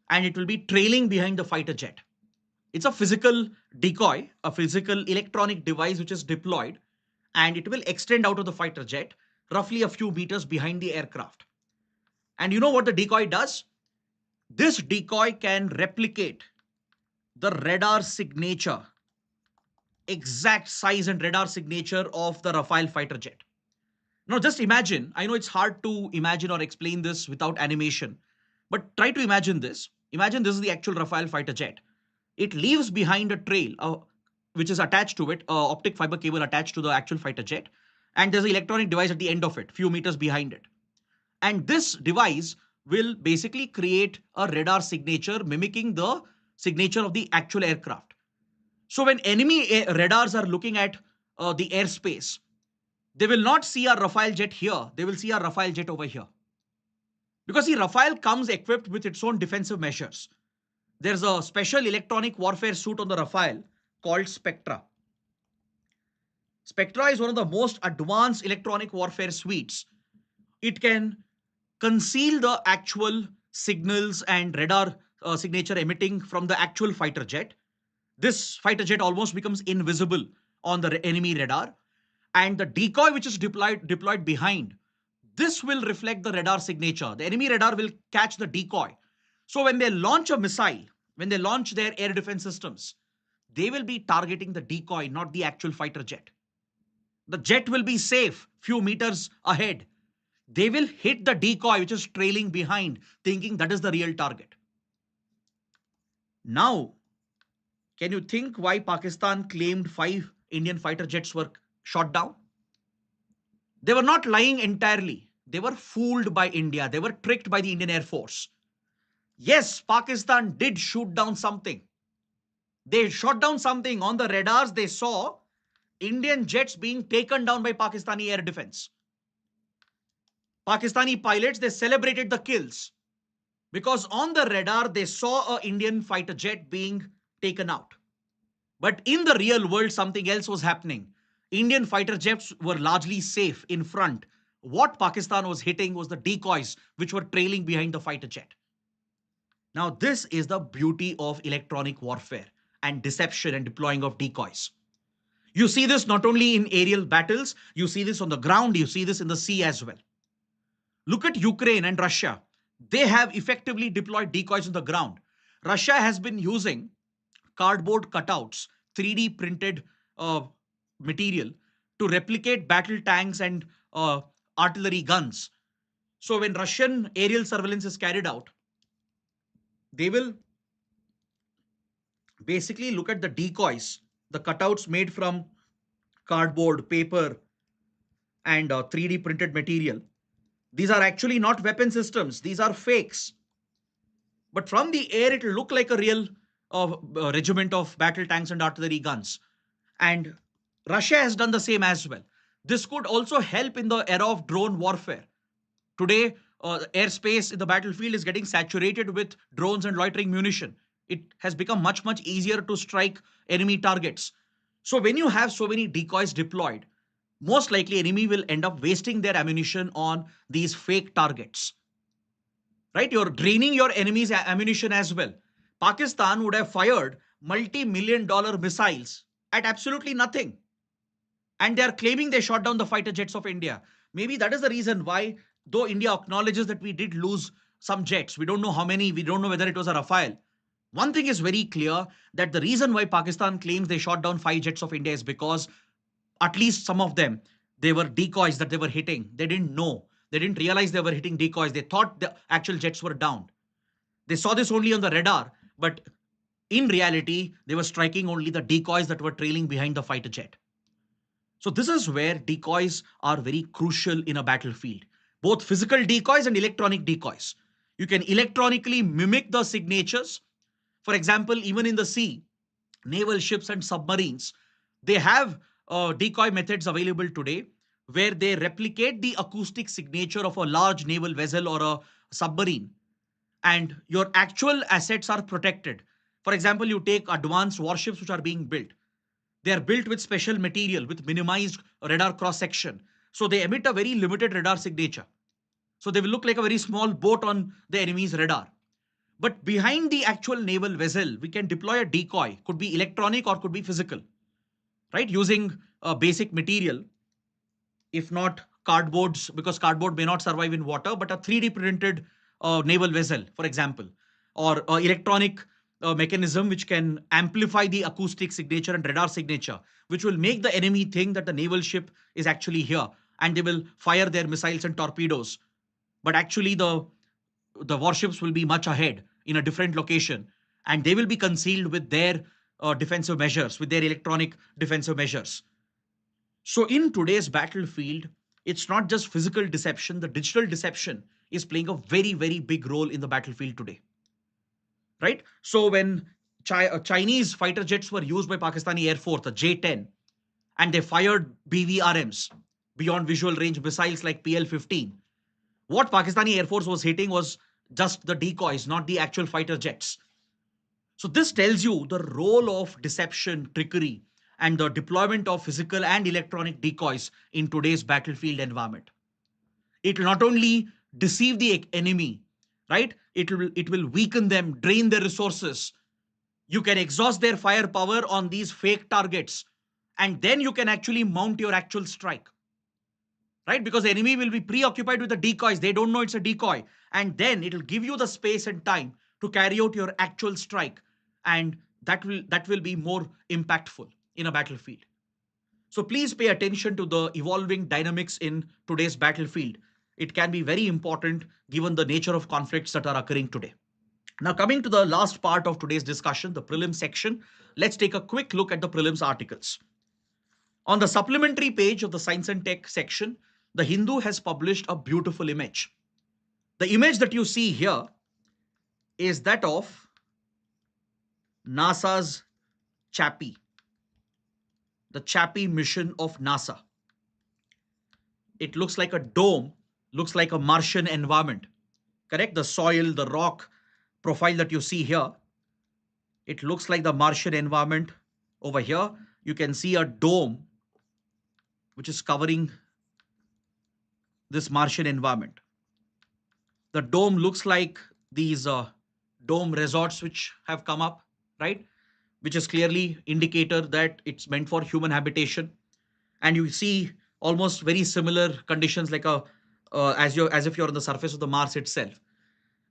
and it will be trailing behind the fighter jet. It's a physical decoy, a physical electronic device which is deployed, and it will extend out of the fighter jet roughly a few meters behind the aircraft. And you know what the decoy does? This decoy can replicate the radar signature exact size and radar signature of the Rafale fighter jet. Now just imagine, I know it's hard to imagine or explain this without animation, but try to imagine this. Imagine this is the actual Rafale fighter jet. It leaves behind a trail, which is attached to it, optic fiber cable attached to the actual fighter jet. And there's an electronic device at the end of it, few meters behind it. And this device will basically create a radar signature mimicking the signature of the actual aircraft. So when enemy radars are looking at the airspace, they will not see a Rafale jet here. They will see a Rafale jet over here. Because see, Rafale comes equipped with its own defensive measures. There's a special electronic warfare suit on the Rafale called Spectra. Spectra is one of the most advanced electronic warfare suites. It can conceal the actual signals and radar signature emitting from the actual fighter jet. This fighter jet almost becomes invisible on the enemy radar. And the decoy which is deployed behind, this will reflect the radar signature. The enemy radar will catch the decoy. So when they launch a missile, when they launch their air defense systems, they will be targeting the decoy, not the actual fighter jet. The jet will be safe few meters ahead. They will hit the decoy which is trailing behind, thinking that is the real target. Now, can you think why Pakistan claimed 5 Indian fighter jets were shot down? They were not lying entirely. They were fooled by India. They were tricked by the Indian Air Force. Yes, Pakistan did shoot down something. They shot down something. On the radars, they saw Indian jets being taken down by Pakistani air defense. Pakistani pilots, they celebrated the kills because on the radar, they saw an Indian fighter jet being taken out. But in the real world, something else was happening. Indian fighter jets were largely safe in front. What Pakistan was hitting was the decoys which were trailing behind the fighter jet. Now, this is the beauty of electronic warfare and deception and deploying of decoys. You see this not only in aerial battles, you see this on the ground, you see this in the sea as well. Look at Ukraine and Russia. They have effectively deployed decoys on the ground. Russia has been using cardboard cutouts, 3D printed material to replicate battle tanks and artillery guns. So when Russian aerial surveillance is carried out, they will basically look at the decoys, the cutouts made from cardboard, paper, and 3D printed material. These are actually not weapon systems. These are fakes. But from the air, it will look like a real regiment of battle tanks and artillery guns. And Russia has done the same as well. This could also help in the era of drone warfare. Today, airspace in the battlefield is getting saturated with drones and loitering munition. It has become much, much easier to strike enemy targets. So when you have so many decoys deployed, most likely enemy will end up wasting their ammunition on these fake targets. Right? You're draining your enemy's ammunition as well. Pakistan would have fired multi-million-dollar missiles at absolutely nothing. And they are claiming they shot down the fighter jets of India. Maybe that is the reason why, though India acknowledges that we did lose some jets, we don't know how many, we don't know whether it was a Rafale. One thing is very clear, that the reason why Pakistan claims they shot down 5 jets of India is because at least some of them, they were decoys that they were hitting. They didn't know. They didn't realize they were hitting decoys. They thought the actual jets were down. They saw this only on the radar, but in reality, they were striking only the decoys that were trailing behind the fighter jet. So this is where decoys are very crucial in a battlefield. Both physical decoys and electronic decoys. You can electronically mimic the signatures. For example, even in the sea, naval ships and submarines, they have decoy methods available today where they replicate the acoustic signature of a large naval vessel or a submarine, and your actual assets are protected. For example, you take advanced warships which are being built. They are built with special material with minimized radar cross section. So they emit a very limited radar signature. So they will look like a very small boat on the enemy's radar. But behind the actual naval vessel, we can deploy a decoy. Could be electronic or could be physical, right? Using a basic material, if not cardboards, because cardboard may not survive in water, but a 3D printed naval vessel, for example, or electronic mechanism which can amplify the acoustic signature and radar signature, which will make the enemy think that the naval ship is actually here and they will fire their missiles and torpedoes. But actually, the warships will be much ahead in a different location, and they will be concealed with their defensive measures, with their electronic defensive measures. So in today's battlefield, it's not just physical deception, the digital deception is playing a very, very big role in the battlefield today, right? So when Chinese fighter jets were used by Pakistani Air Force, the J-10, and they fired BVRMs, beyond visual range missiles like PL-15, what Pakistani Air Force was hitting was just the decoys, not the actual fighter jets. So this tells you the role of deception, trickery, and the deployment of physical and electronic decoys in today's battlefield environment. It will not only deceive the enemy, right? It will weaken them, drain their resources. You can exhaust their firepower on these fake targets, and then you can actually mount your actual strike, right? Because the enemy will be preoccupied with the decoys. They don't know it's a decoy. And then it'll give you the space and time to carry out your actual strike. And that will be more impactful in a battlefield. So please pay attention to the evolving dynamics in today's battlefield. It can be very important given the nature of conflicts that are occurring today. Now, coming to the last part of today's discussion, the prelims section, let's take a quick look at the prelims articles. On the supplementary page of the Science and Tech section, the Hindu has published a beautiful image. The image that you see here is that of NASA's Chappie, the Chappie mission of NASA. It looks like a dome, looks like a Martian environment, correct? The soil, the rock profile that you see here, it looks like the Martian environment. Over here, you can see a dome which is covering this Martian environment. The dome looks like these dome resorts which have come up, right? Which is clearly indicator that it's meant for human habitation. And you see almost very similar conditions like as if you're on the surface of the Mars itself.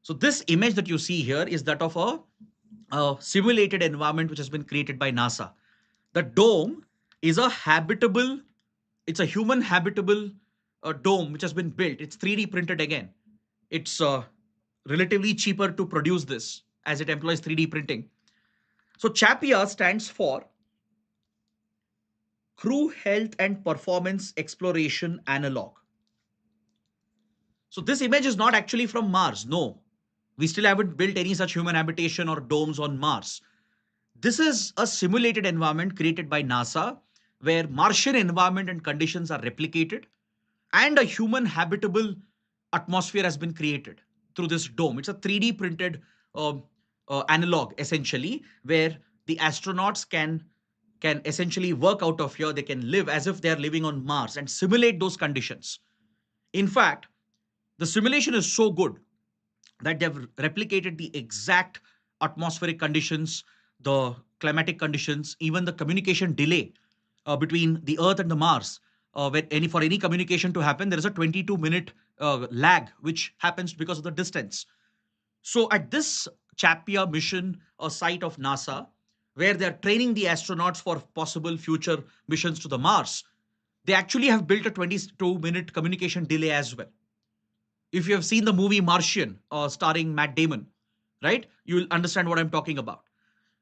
So this image that you see here is that of a simulated environment which has been created by NASA. The dome is it's a human habitable dome which has been built. It's 3D printed again. It's relatively cheaper to produce this as it employs 3D printing. So CHAPIA stands for Crew Health and Performance Exploration Analog. So this image is not actually from Mars. No, we still haven't built any such human habitation or domes on Mars. This is a simulated environment created by NASA where Martian environment and conditions are replicated and a human habitable atmosphere has been created through this dome. It's a 3D printed analog essentially, where the astronauts can essentially work out of here. They can live as if they are living on Mars and simulate those conditions. In fact, the simulation is so good that they've replicated the exact atmospheric conditions, the climatic conditions, even the communication delay between the Earth and the Mars. For any communication to happen, there is a 22-minute lag, which happens because of the distance. So at this CHAPIA mission, a site of NASA, where they're training the astronauts for possible future missions to the Mars, they actually have built a 22-minute communication delay as well. If you have seen the movie Martian, starring Matt Damon, right, you will understand what I'm talking about.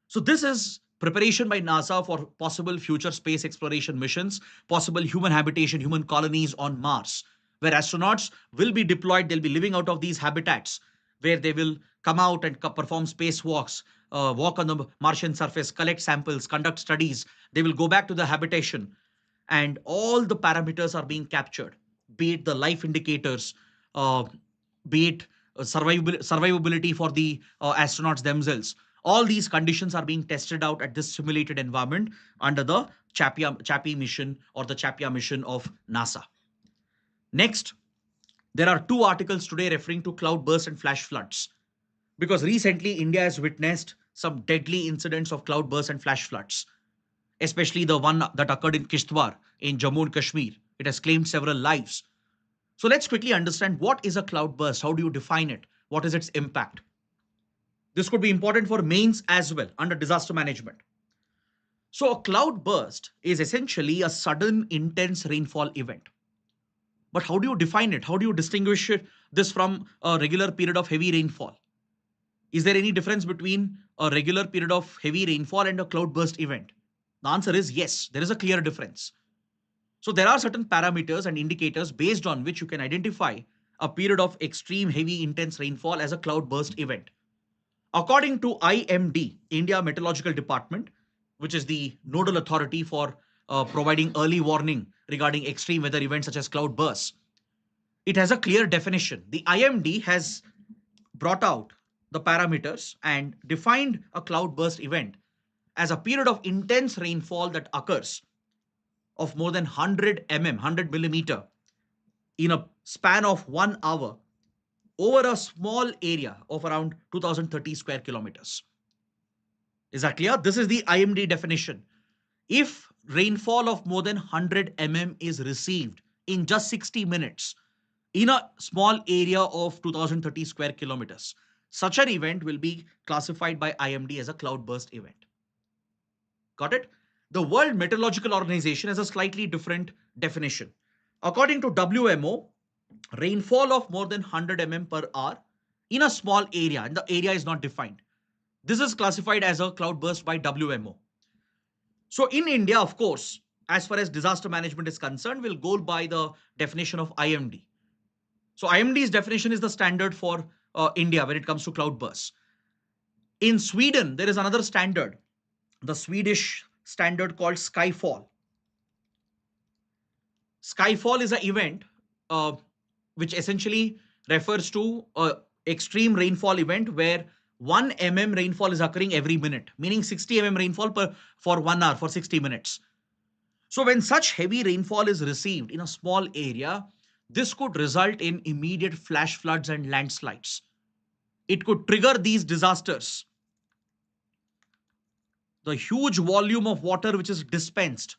So this is preparation by NASA for possible future space exploration missions, possible human habitation, human colonies on Mars, where astronauts will be deployed. They'll be living out of these habitats where they will come out and perform spacewalks, walk on the Martian surface, collect samples, conduct studies. They will go back to the habitation, and all the parameters are being captured, be it the life indicators, be it survivability for the astronauts themselves. All these conditions are being tested out at this simulated environment under the CHAPIA mission or the CHAPIA mission of NASA. Next, there are two articles today referring to cloudbursts and flash floods, because recently India has witnessed some deadly incidents of cloudbursts and flash floods, especially the one that occurred in Kishtwar in Jammu and Kashmir. It has claimed several lives. So let's quickly understand what is a cloudburst. How do you define it? What is its impact? This could be important for mains as well under disaster management. So a cloud burst is essentially a sudden intense rainfall event. But how do you define it? How do you distinguish this from a regular period of heavy rainfall? Is there any difference between a regular period of heavy rainfall and a cloudburst event? The answer is yes, there is a clear difference. So there are certain parameters and indicators based on which you can identify a period of extreme heavy intense rainfall as a cloudburst event. According to IMD, India Meteorological Department, which is the nodal authority for providing early warning regarding extreme weather events such as cloudbursts, it has a clear definition. The IMD has brought out the parameters and defined a cloudburst event as a period of intense rainfall that occurs of more than 100 millimeter in a span of 1 hour over a small area of around 2030 square kilometers. Is that clear? This is the IMD definition. If rainfall of more than 100 is received in just 60 minutes in a small area of 2030 square kilometers, such an event will be classified by IMD as a cloudburst event. Got it? The World Meteorological Organization has a slightly different definition. According to WMO, rainfall of more than 100 per hour in a small area, and the area is not defined. This is classified as a cloudburst by WMO. So in India, of course, as far as disaster management is concerned, we'll go by the definition of IMD. So IMD's definition is the standard for India when it comes to cloudbursts. In Sweden, there is another standard, the Swedish standard called Skyfall. Skyfall is an event which essentially refers to an extreme rainfall event where 1 rainfall is occurring every minute, meaning 60 rainfall for 1 hour for 60 minutes. So when such heavy rainfall is received in a small area, this could result in immediate flash floods and landslides. It could trigger these disasters. The huge volume of water which is dispensed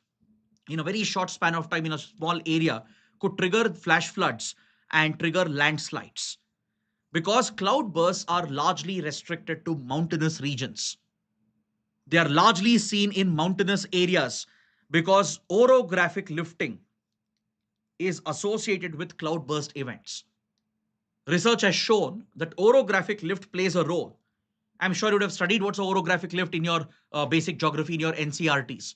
in a very short span of time in a small area could trigger flash floods and trigger landslides. Because cloudbursts are largely restricted to mountainous regions. They are largely seen in mountainous areas because orographic lifting is associated with cloudburst events. Research has shown that orographic lift plays a role. I'm sure you would have studied what's orographic lift in your basic geography in your NCRTs.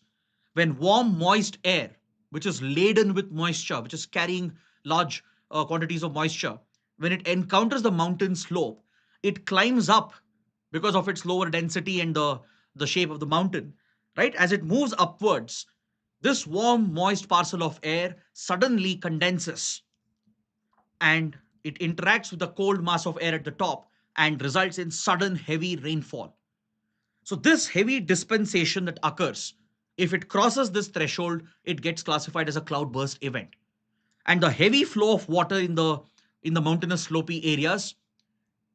When warm, moist air, which is laden with moisture, which is carrying large quantities of moisture, when it encounters the mountain slope, it climbs up because of its lower density and the shape of the mountain, right? As it moves upwards, this warm, moist parcel of air suddenly condenses and it interacts with the cold mass of air at the top and results in sudden heavy rainfall. So this heavy dispensation that occurs, if it crosses this threshold, it gets classified as a cloudburst event. And the heavy flow of water in the mountainous slopy areas,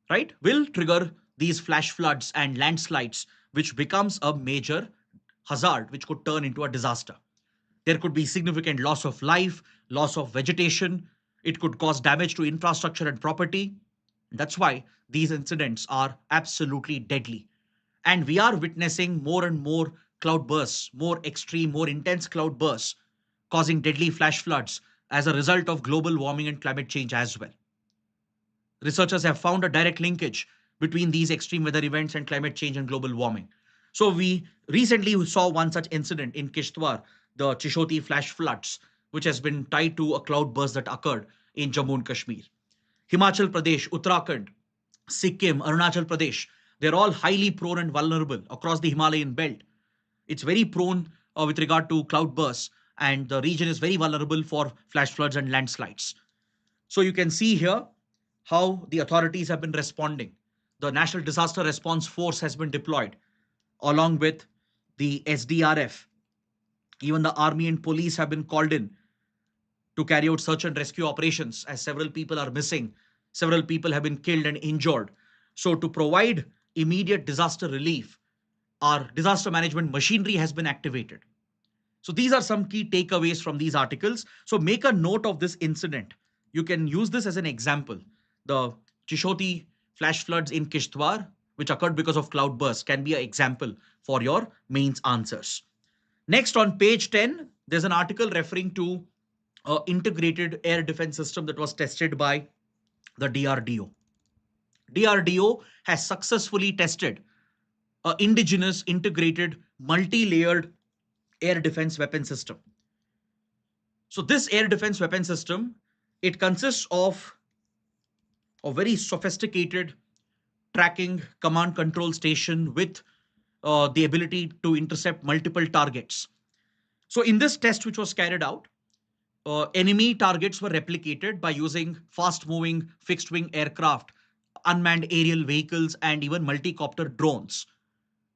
right, will trigger these flash floods and landslides, which becomes a major hazard, which could turn into a disaster. There could be significant loss of life, loss of vegetation. It could cause damage to infrastructure and property. That's why these incidents are absolutely deadly. And we are witnessing more and more cloudbursts, more extreme, more intense cloudbursts, causing deadly flash floods as a result of global warming and climate change as well. Researchers have found a direct linkage between these extreme weather events and climate change and global warming. So we recently saw one such incident in Kishtwar, the Chishoti flash floods, which has been tied to a cloudburst that occurred in Jammu and Kashmir. Himachal Pradesh, Uttarakhand, Sikkim, Arunachal Pradesh, they're all highly prone and vulnerable across the Himalayan belt. It's very prone with regard to cloudbursts, and the region is very vulnerable for flash floods and landslides. So you can see here how the authorities have been responding. The National Disaster Response Force has been deployed along with the SDRF. Even the army and police have been called in to carry out search and rescue operations as several people are missing. Several people have been killed and injured. So to provide immediate disaster relief, our disaster management machinery has been activated. So these are some key takeaways from these articles. So make a note of this incident. You can use this as an example. The Chishoti flash floods in Kishtwar, which occurred because of cloudbursts, can be an example for your mains answers. Next, on page 10, there's an article referring to integrated air defense system that was tested by the DRDO. DRDO has successfully tested an indigenous integrated multi-layered air defense weapon system. So this air defense weapon system, it consists of a very sophisticated tracking command control station with the ability to intercept multiple targets. So in this test which was carried out, enemy targets were replicated by using fast-moving fixed-wing aircraft, unmanned aerial vehicles, and even multi-copter drones.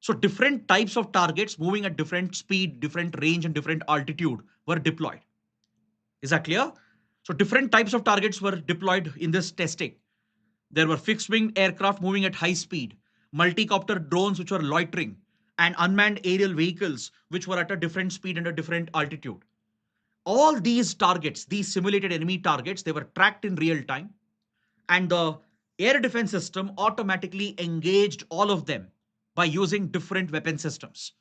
So different types of targets moving at different speed, different range, and different altitude were deployed. Is that clear? So different types of targets were deployed in this testing. There were fixed-wing aircraft moving at high speed, multi-copter drones which were loitering, and unmanned aerial vehicles which were at a different speed and a different altitude. All these targets, these simulated enemy targets, they were tracked in real time, and the air defense system automatically engaged all of them by using different weapon systems.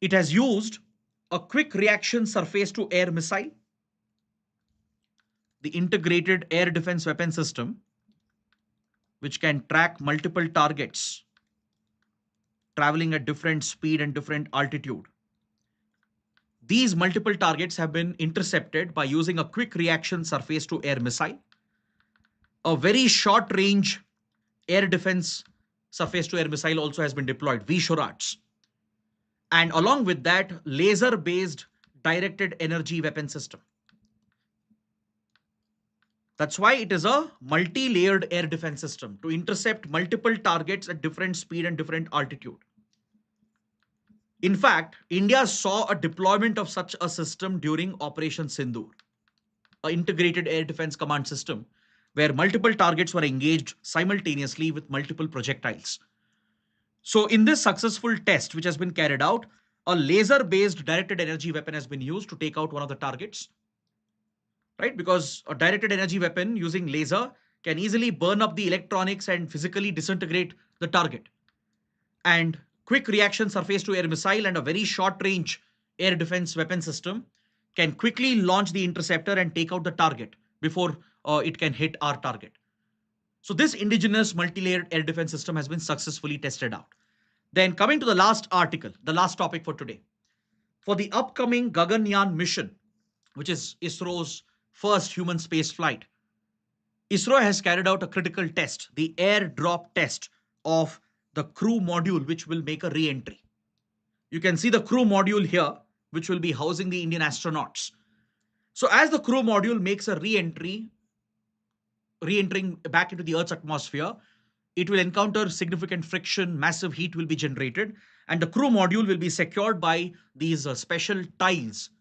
It has used a quick reaction surface to air missile, the integrated air defense weapon system, which can track multiple targets traveling at different speed and different altitude. These multiple targets have been intercepted by using a quick reaction surface to air missile, a very short range air defense surface to air missile also has been deployed, VSHORADs. And along with that, laser based directed energy weapon system. That's why it is a multi-layered air defense system to intercept multiple targets at different speed and different altitude. In fact, India saw a deployment of such a system during Operation Sindoor, an integrated air defense command system where multiple targets were engaged simultaneously with multiple projectiles. So in this successful test which has been carried out, a laser-based directed energy weapon has been used to take out one of the targets. Right? Because a directed energy weapon using laser can easily burn up the electronics and physically disintegrate the target. And quick reaction surface to air missile and a very short range air defense weapon system can quickly launch the interceptor and take out the target before it can hit our target. So this indigenous multi-layered air defense system has been successfully tested out. Then coming to the last article, the last topic for today. For the upcoming Gaganyaan mission, which is ISRO's first human space flight, ISRO has carried out a critical test, the airdrop test of the crew module, which will make a re-entry. You can see the crew module here, which will be housing the Indian astronauts. So as the crew module makes a re-entering back into the Earth's atmosphere, it will encounter significant friction, massive heat will be generated, and the crew module will be secured by these special tiles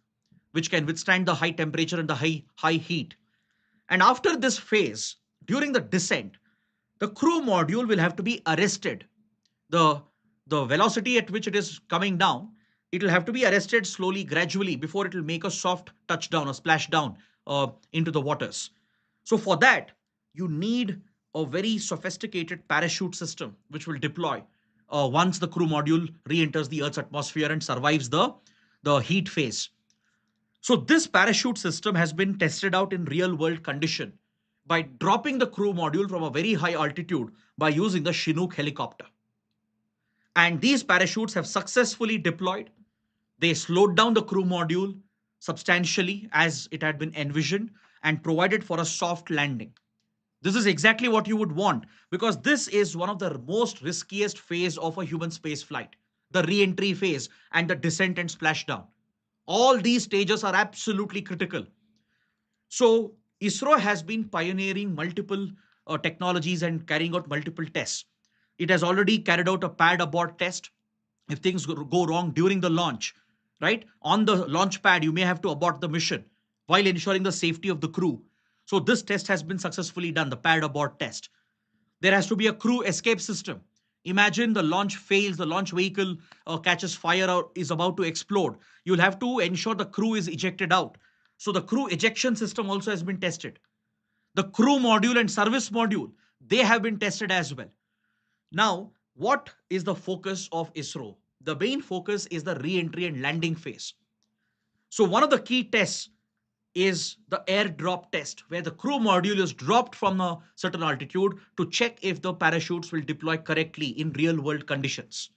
which can withstand the high temperature and the high heat. And after this phase, during the descent, the crew module will have to be arrested. The velocity at which it is coming down, it will have to be arrested slowly, gradually, before it will make a soft touchdown or splashdown into the waters. So for that, you need a very sophisticated parachute system, which will deploy once the crew module re-enters the Earth's atmosphere and survives the heat phase. So this parachute system has been tested out in real world condition by dropping the crew module from a very high altitude by using the Chinook helicopter. And these parachutes have successfully deployed. They slowed down the crew module substantially as it had been envisioned and provided for a soft landing. This is exactly what you would want, because this is one of the most riskiest phase of a human space flight, the re-entry phase and the descent and splashdown. All these stages are absolutely critical. So ISRO has been pioneering multiple technologies and carrying out multiple tests. It has already carried out a pad abort test. If things go wrong during the launch, right? On the launch pad, you may have to abort the mission while ensuring the safety of the crew. So this test has been successfully done, the pad abort test. There has to be a crew escape system. Imagine the launch fails, the launch vehicle catches fire or is about to explode. You'll have to ensure the crew is ejected out. So the crew ejection system also has been tested. The crew module and service module, they have been tested as well. Now, what is the focus of ISRO? The main focus is the re-entry and landing phase. So one of the key tests is the airdrop test, where the crew module is dropped from a certain altitude to check if the parachutes will deploy correctly in real world conditions,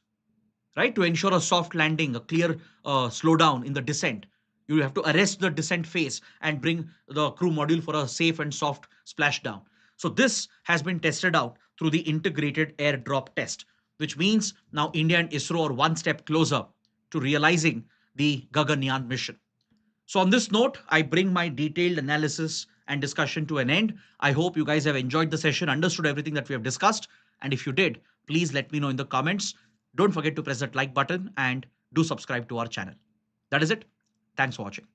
right? To ensure a soft landing, a clear slowdown in the descent. You have to arrest the descent phase and bring the crew module for a safe and soft splashdown. So this has been tested out through the integrated airdrop test, which means now India and ISRO are one step closer to realizing the Gaganyaan mission. So on this note, I bring my detailed analysis and discussion to an end. I hope you guys have enjoyed the session, understood everything that we have discussed. And if you did, please let me know in the comments. Don't forget to press that like button and do subscribe to our channel. That is it. Thanks for watching.